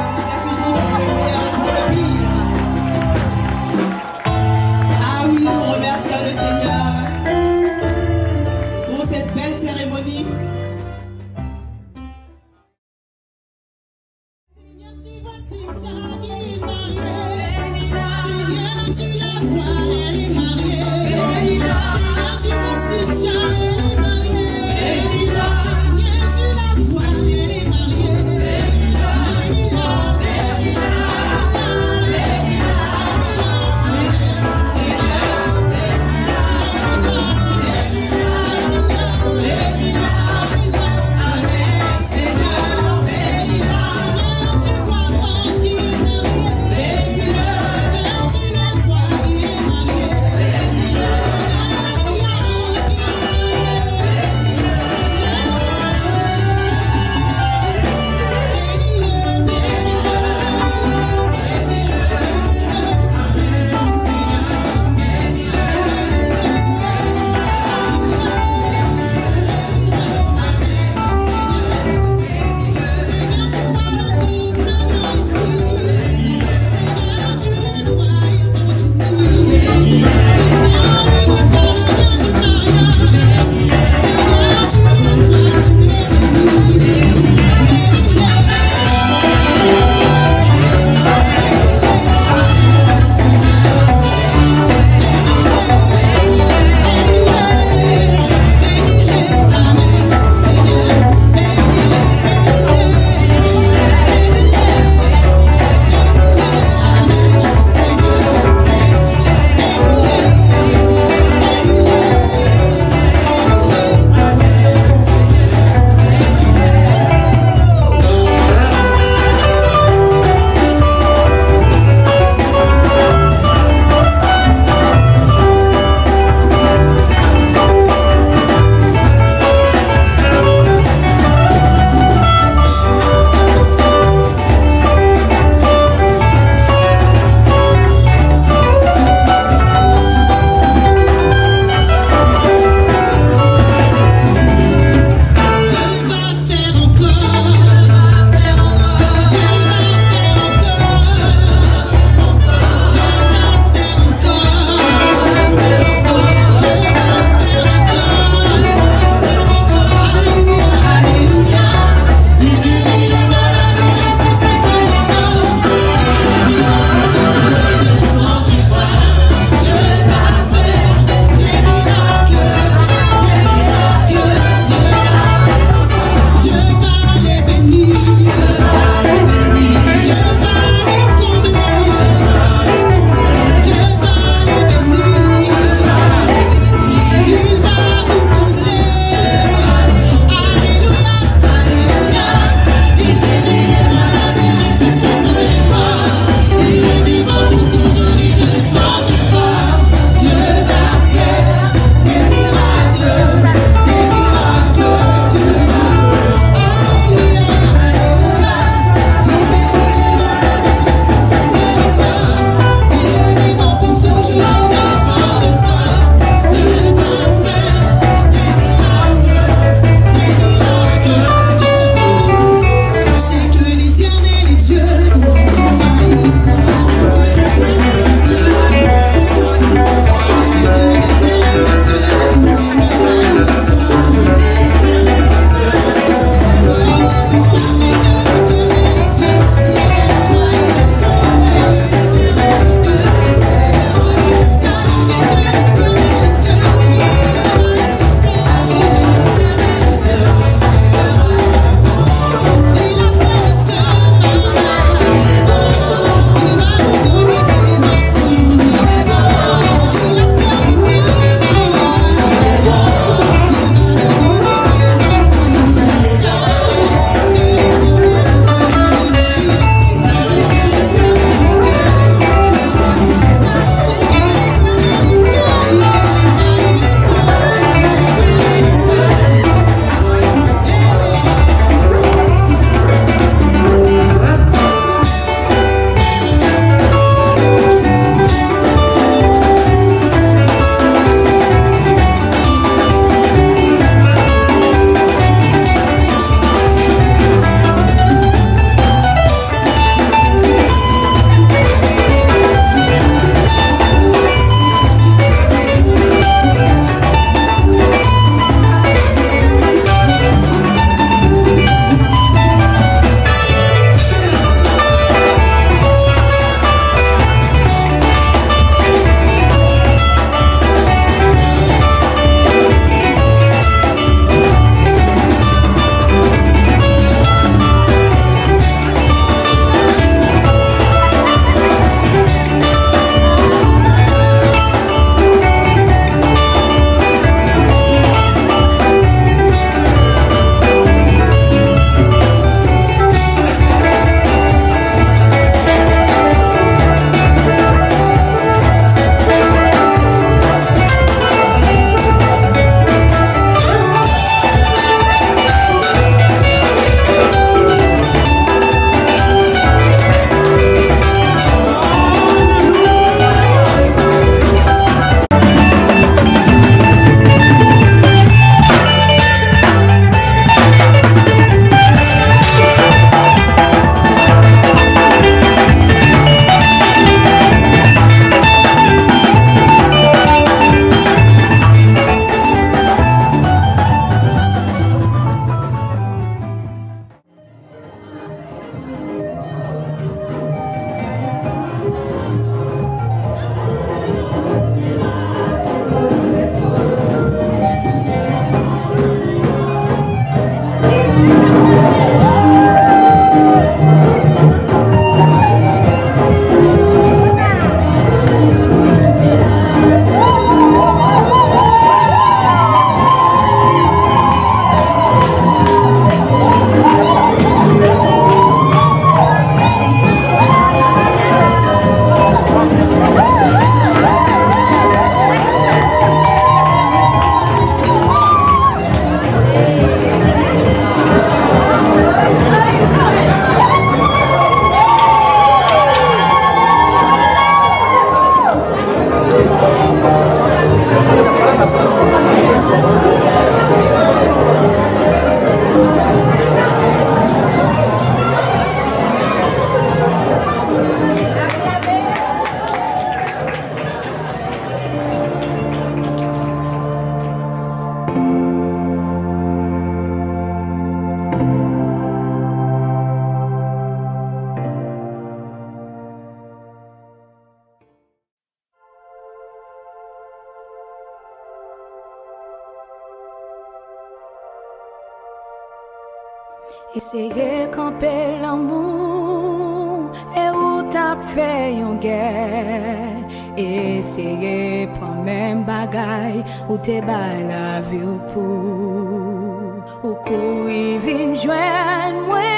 Essayer camper l'amour et où t'as fait une guerre. Essayer prendre même bagaille où t'es bas la vie pour. Ou courir vin joindre moi,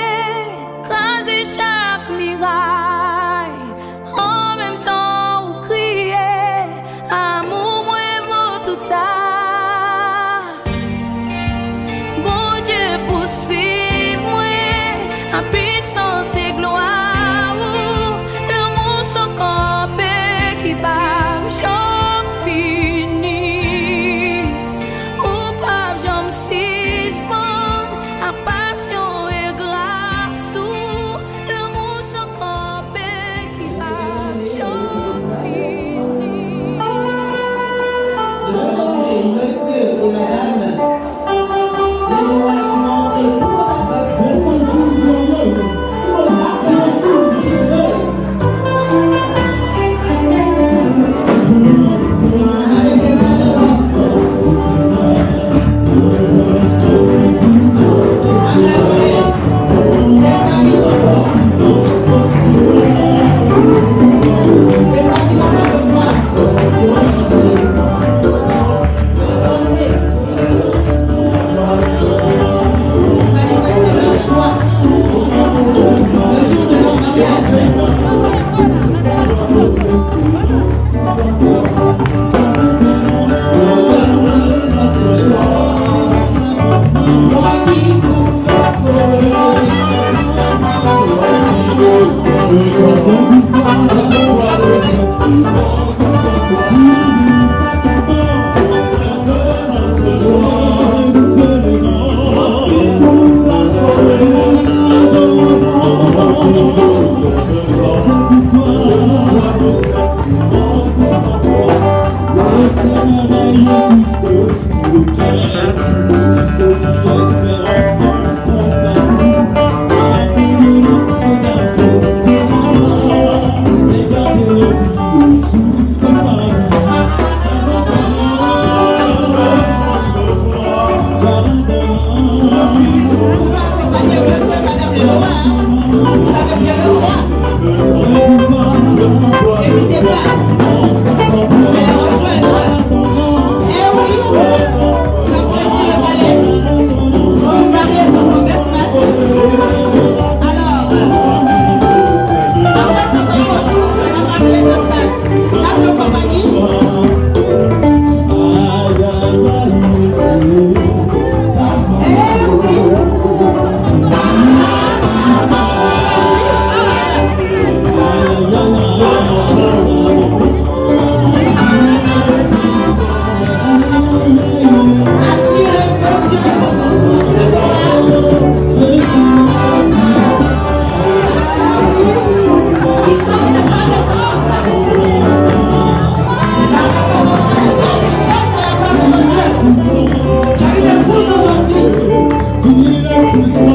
craser chaque miraille. En même temps ou crier, amour moi vaut tout ça. Bon Dieu poursuive moi, en puissance et gloire. L'amour sans camper qui bat jamais fini. Ou pas jamais suspend, à passion et grâce. L'amour sans camper qui bat jamais fini. Monsieur et madame, les mots qui montrent sur vos adresses, Jésus est puissant.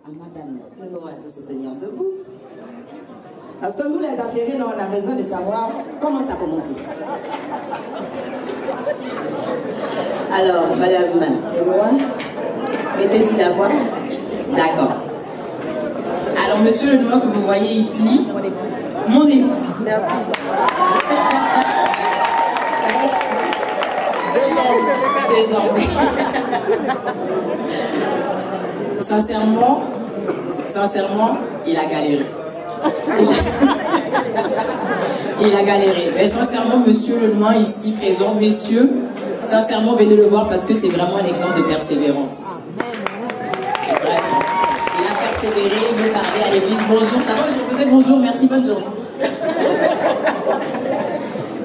à Madame Lenoir de se tenir debout. Parce que nous, les affairés, là, on a besoin de savoir comment ça a commencé. Alors, Madame Lenoir, mettez-y la voix. D'accord. Alors, Monsieur Lenoir que vous voyez ici, mon époux. Merci. Désormais. Sincèrement, il a galéré. Il a galéré. Mais sincèrement, Monsieur Lenoir ici présent, messieurs, sincèrement, venez le voir parce que c'est vraiment un exemple de persévérance. Vraiment. Il a persévéré, il veut parler à l'église. Bonjour, ça va? Je vous dis bonjour, merci, bonne journée.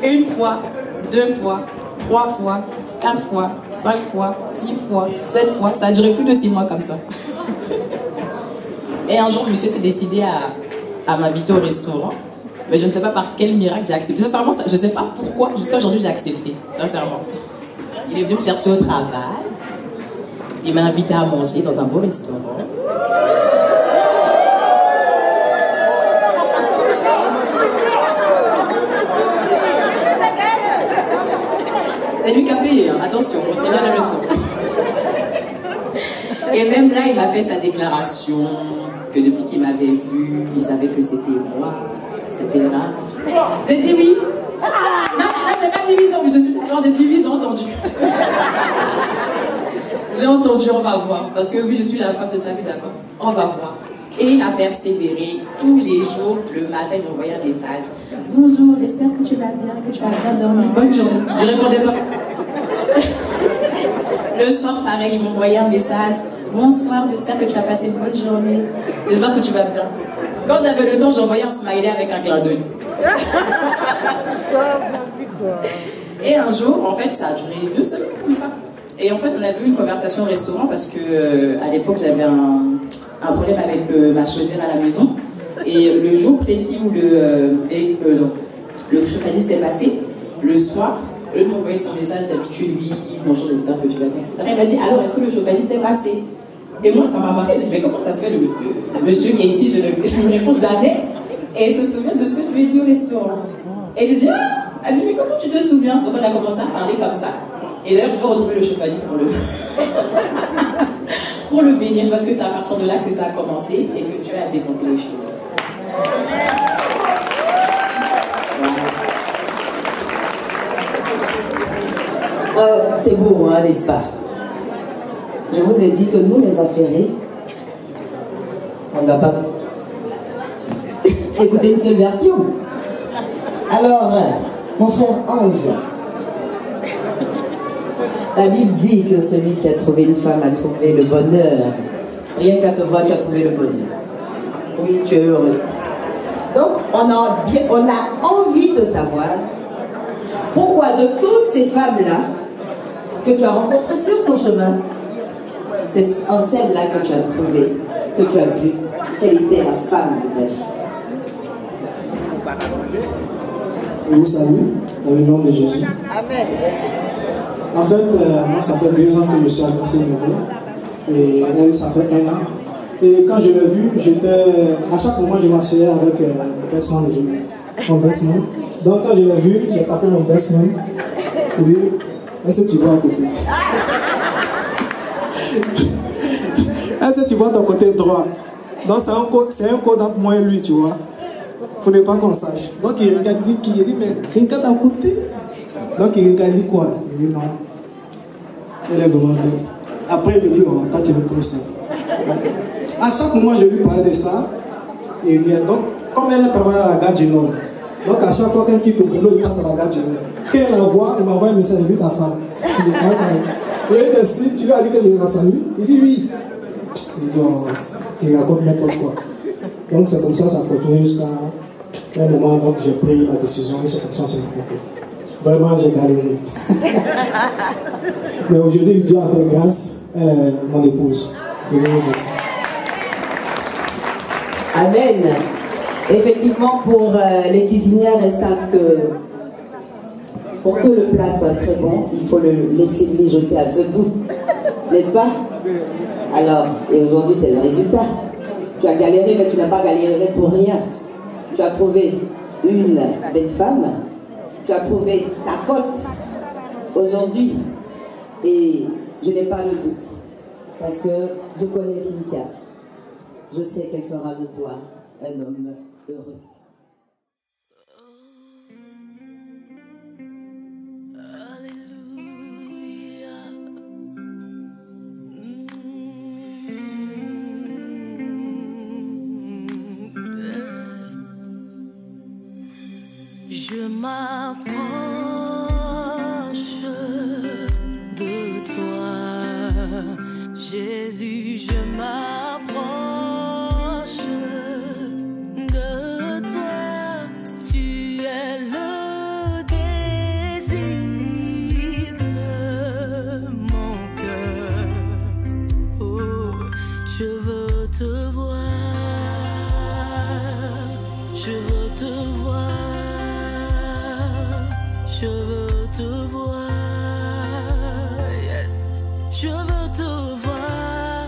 Une fois, 2 fois, 3 fois, 4 fois, 5 fois, 6 fois, 7 fois. Ça a duré plus de 6 mois comme ça. Et un jour, monsieur s'est décidé à m'inviter au restaurant. Mais je ne sais pas par quel miracle j'ai accepté. Sincèrement, je ne sais pas pourquoi, jusqu'à aujourd'hui, j'ai accepté. Sincèrement. Il est venu me chercher au travail. Il m'a invité à manger dans un beau restaurant. C'est lui qui a payé, hein. Attention, retenez bien la leçon. Et même là, il m'a fait sa déclaration que depuis qu'il m'avait vu, il savait que c'était moi, etc. J'ai dit oui. Non, j'ai pas dit oui, non, mais je suis d'accord, j'ai dit oui, j'ai entendu. J'ai entendu, on va voir. Parce que oui, je suis la femme de ta vie, d'accord. On va voir. Et il a persévéré tous les jours. Le matin, il m'envoyait un message. Bonjour, j'espère que tu vas bien, que tu as bien dormi. Bonne journée. Je répondais pas. Le soir, pareil, il m'envoyait un message. Bonsoir, j'espère que tu as passé une bonne journée. J'espère que tu vas bien. Quand j'avais le temps, j'envoyais un smiley avec un clin d'œil. Et un jour, en fait, ça a duré 2 semaines comme ça. Et en fait, on a vu une conversation au restaurant parce que à l'époque, j'avais un problème avec ma chaudière à la maison. Et le jour précis où le chauffagiste est passé, le soir, au lieu de m'envoyer son message d'habitude, oui, bonjour, j'espère que tu vas bien, etc. Il m'a dit, alors, est-ce que le chauffagiste est passé? Et moi, ça m'a marqué. J'ai dit, mais comment ça se fait, le monsieur qui est ici, je ne réponds jamais. Et il se souvient de ce que je lui ai dit au restaurant. Et j'ai dit, ah! Elle dit, mais comment tu te souviens? Donc on a commencé à parler comme ça. Et d'ailleurs, on peut retrouver le chauffagiste pour pour le bénir parce que c'est à partir de là que ça a commencé et que Dieu a développé les choses. C'est beau, hein, n'est-ce pas? Je vous ai dit que nous, les affairés, on ne va pas écouter une seule version. Alors, mon frère Ange, la Bible dit que celui qui a trouvé une femme a trouvé le bonheur. Rien qu'à te voir, tu as trouvé le bonheur. Oui, tu es heureux. Donc, on a envie de savoir pourquoi de toutes ces femmes-là que tu as rencontrées sur ton chemin, c'est en celle-là que tu as trouvé, que tu as vu, quelle était la femme de ta vie. Je vous salue dans le nom de Jésus. Amen. En fait, moi, ça fait 2 ans que je suis agressé de et elle, ça fait 1 an. Et quand je l'ai vue, à chaque moment, je m'asseyais avec mon best man. Donc, quand je l'ai vue, j'ai tapé mon best man pour dire, est-ce que tu vois à côté? Est-ce que tu vois ton côté droit? Donc, c'est un code entre moi et lui, tu vois, pour ne pas qu'on sache. Donc, il regarde, il dit, mais regarde à côté. Donc, il regarde, il dit quoi? Il dit, non. Elle est vraiment belle. Après, il me dit, oh, toi, tu me trouves ça. À chaque moment, je lui parlais de ça. Et donc, comme elle travaille à la gare du Nord, donc à chaque fois qu'elle quitte au boulot, il passe à la gare du Nord. Quand elle la voit, il m'envoie un message, vu ta femme. Il dit, comment ça? Et elle te suit, tu lui as dit que je la salue? Il dit oui. Il dit, oh, tu racontes n'importe quoi. Donc c'est comme ça continue jusqu'à un moment, donc j'ai pris ma décision et c'est comme ça que c'est bloqué. Vraiment, j'ai galéré. Mais aujourd'hui, Dieu a fait grâce, mon épouse. Je vous remercie. Amen. Effectivement, pour les cuisinières, elles savent que pour que le plat soit très bon, il faut le laisser mijoter à feu doux. N'est-ce pas? Alors, et aujourd'hui, c'est le résultat. Tu as galéré, mais tu n'as pas galéré pour rien. Tu as trouvé une belle femme. Tu as trouvé ta cote aujourd'hui. Et je n'ai pas le doute. Parce que je connais Cynthia. Je sais qu'elle fera de toi un homme heureux. Je m'approche de toi, Jésus, je m'approche de toi. Tu es le désir de mon cœur. Oh, je veux te voir, je veux te voir. Je veux te voir, yes. Je veux te voir,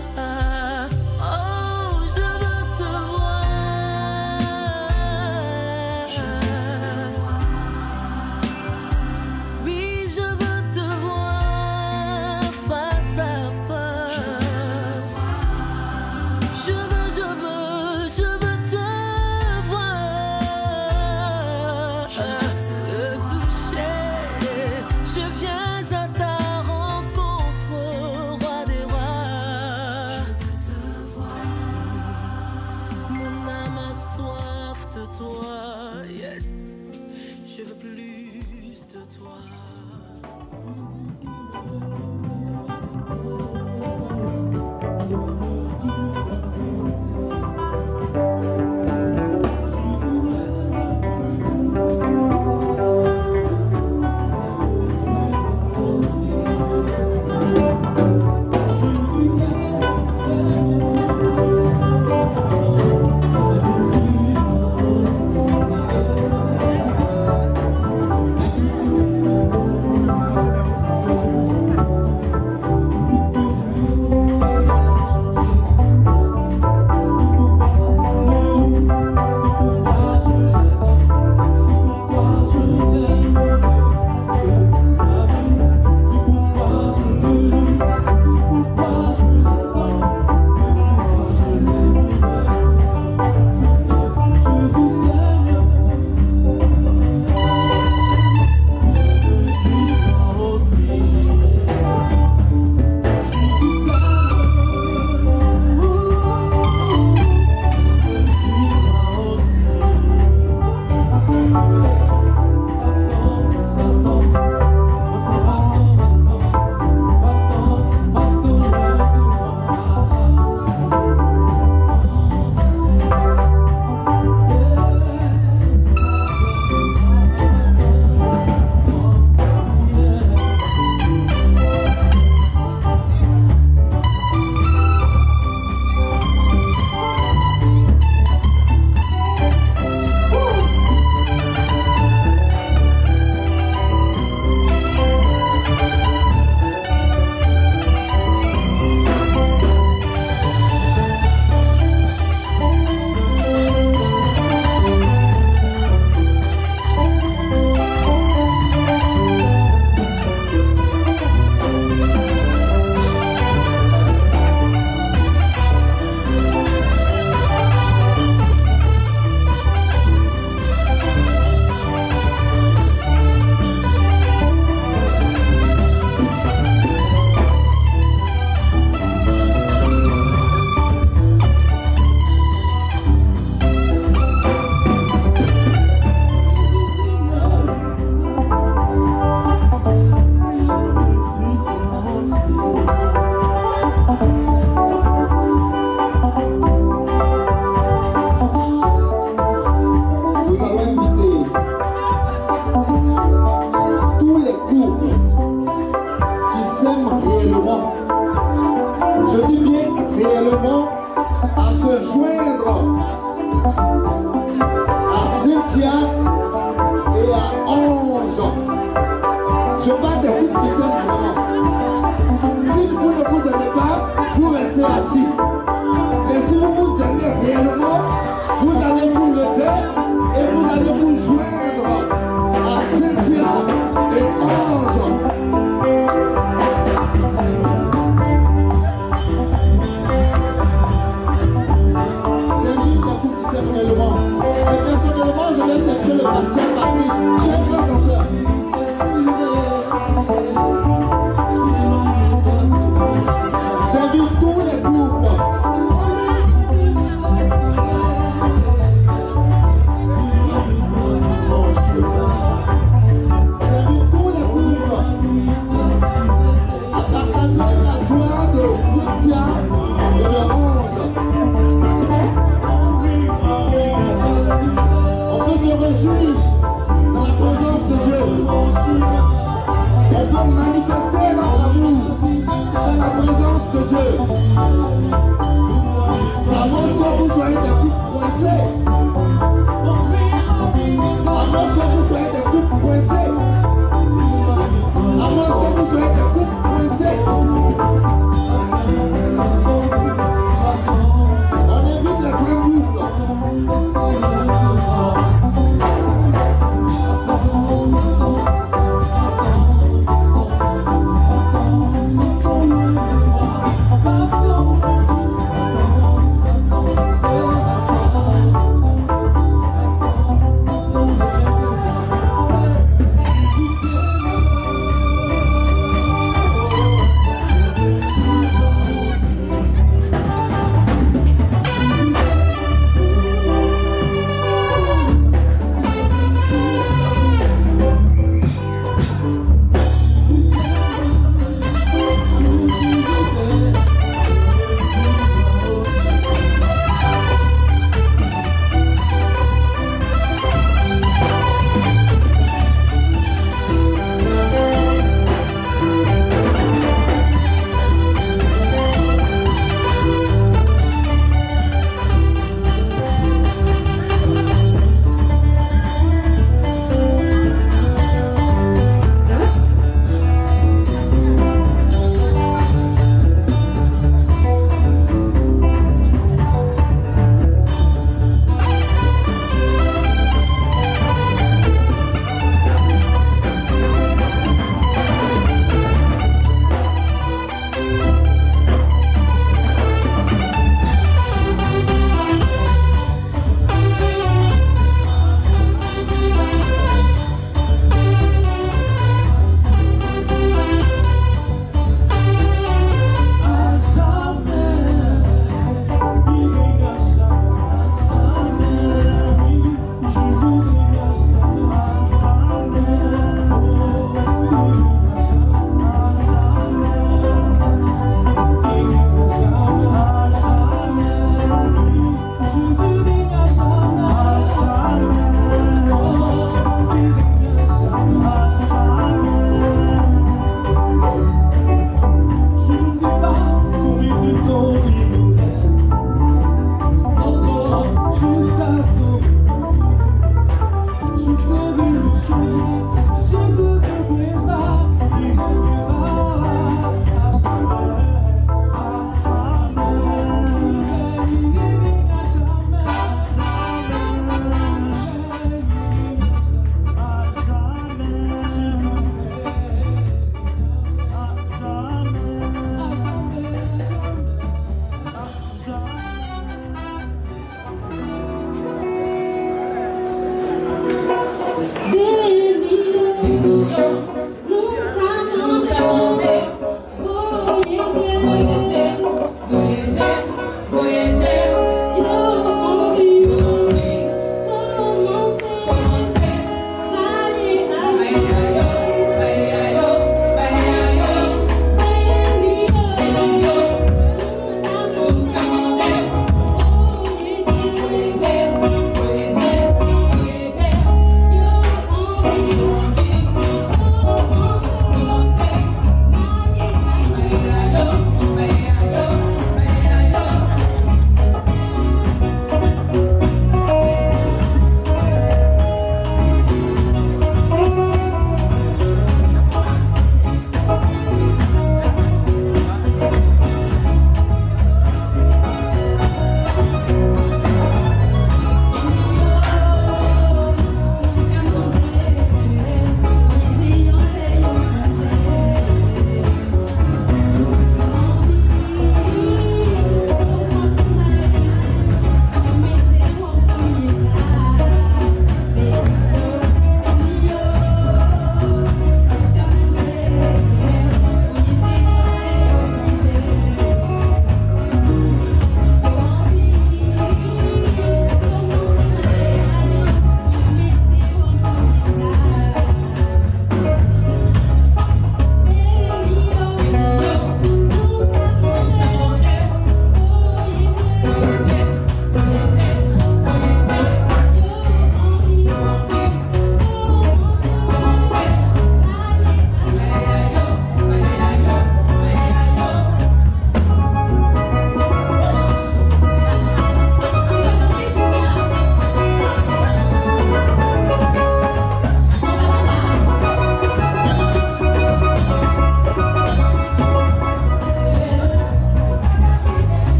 personnellement. Et personnellement, je vais chercher le pasteur Patrice. C'est un grand danseur. J'invite tous les groupes. J'invite tous les groupes à partager la joie de Cynthia et de Ange. On peut se réjouir dans la présence de Dieu.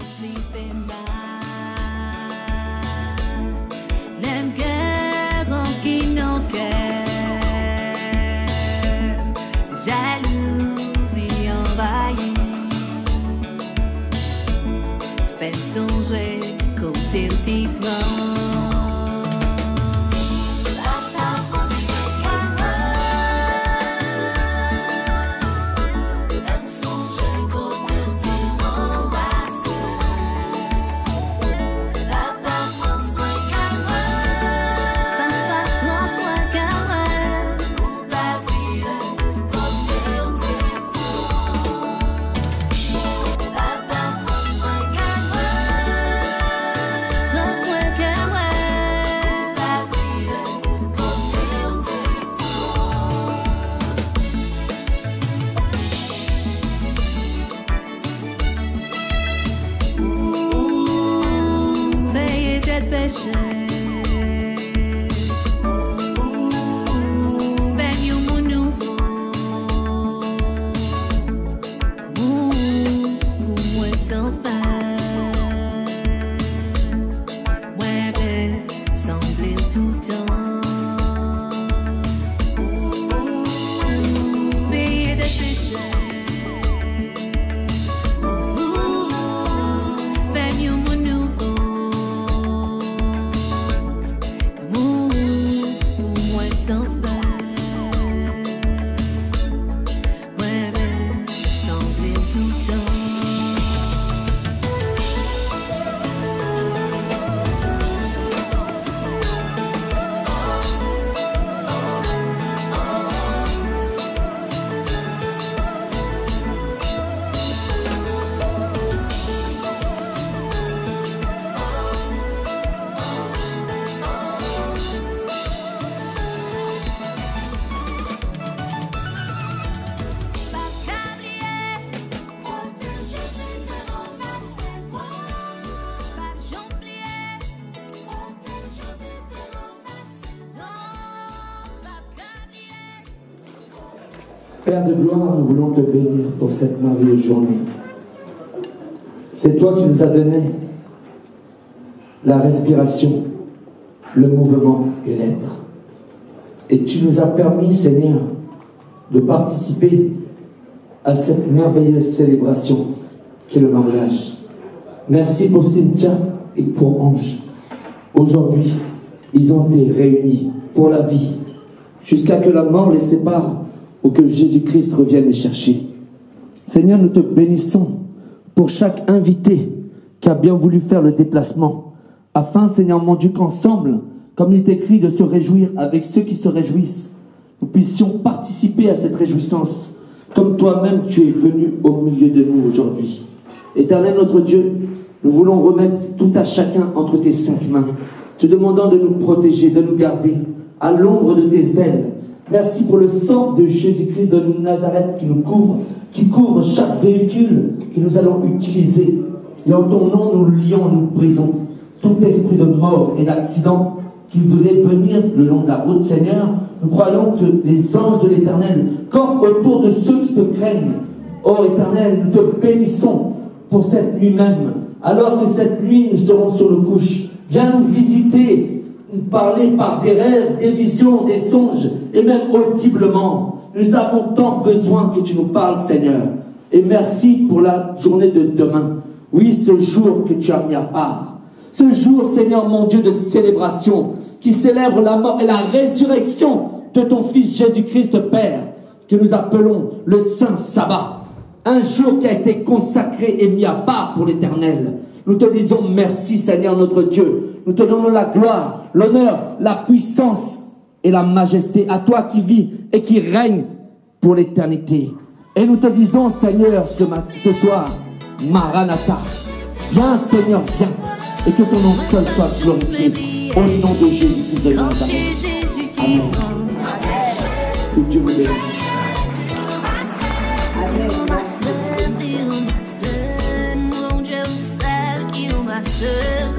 si fait mal. L'aime guerre en qui n'en cœur, jalousie envahie, fait songer côté t'y prend. Père de gloire, nous voulons te bénir pour cette merveilleuse journée. C'est toi qui nous as donné la respiration, le mouvement et l'être. Et tu nous as permis, Seigneur, de participer à cette merveilleuse célébration qu'est le mariage. Merci pour Cynthia et pour Ange. Aujourd'hui, ils ont été réunis pour la vie, jusqu'à que la mort les sépare ou que Jésus-Christ revienne les chercher. Seigneur, nous te bénissons pour chaque invité qui a bien voulu faire le déplacement, afin, Seigneur mon Dieu, qu'ensemble, comme il est écrit, de se réjouir avec ceux qui se réjouissent, nous puissions participer à cette réjouissance, comme toi-même tu es venu au milieu de nous aujourd'hui. Éternel notre Dieu, nous voulons remettre tout à chacun entre tes saintes mains, te demandant de nous protéger, de nous garder à l'ombre de tes ailes. Merci pour le sang de Jésus-Christ de Nazareth qui nous couvre, qui couvre chaque véhicule que nous allons utiliser. Et en ton nom, nous lions et nous brisons tout esprit de mort et d'accident qui voudrait venir le long de la route, Seigneur. Nous croyons que les anges de l'Éternel campent autour de ceux qui te craignent. Oh Éternel, nous te bénissons pour cette nuit même. Alors que cette nuit, nous serons sur nos couches. Viens nous visiter, nous parler par des rêves, des visions, des songes, et même audiblement. Nous avons tant besoin que tu nous parles, Seigneur. Et merci pour la journée de demain. Oui, ce jour que tu as mis à part. Ce jour, Seigneur mon Dieu, de célébration, qui célèbre la mort et la résurrection de ton Fils Jésus-Christ, Père, que nous appelons le Saint Sabbat. Un jour qui a été consacré et mis à part pour l'Éternel. Nous te disons merci, Seigneur notre Dieu. Nous te donnons la gloire, l'honneur, la puissance et la majesté à toi qui vis et qui règne pour l'éternité. Et nous te disons, Seigneur, ce soir, Maranatha, viens, Seigneur, viens, et que ton nom seul soit glorifié. Au nom de Jésus-Christ de Nazareth. Amen. Que Dieu vous bénisse. Onde eu serve, que uma serve,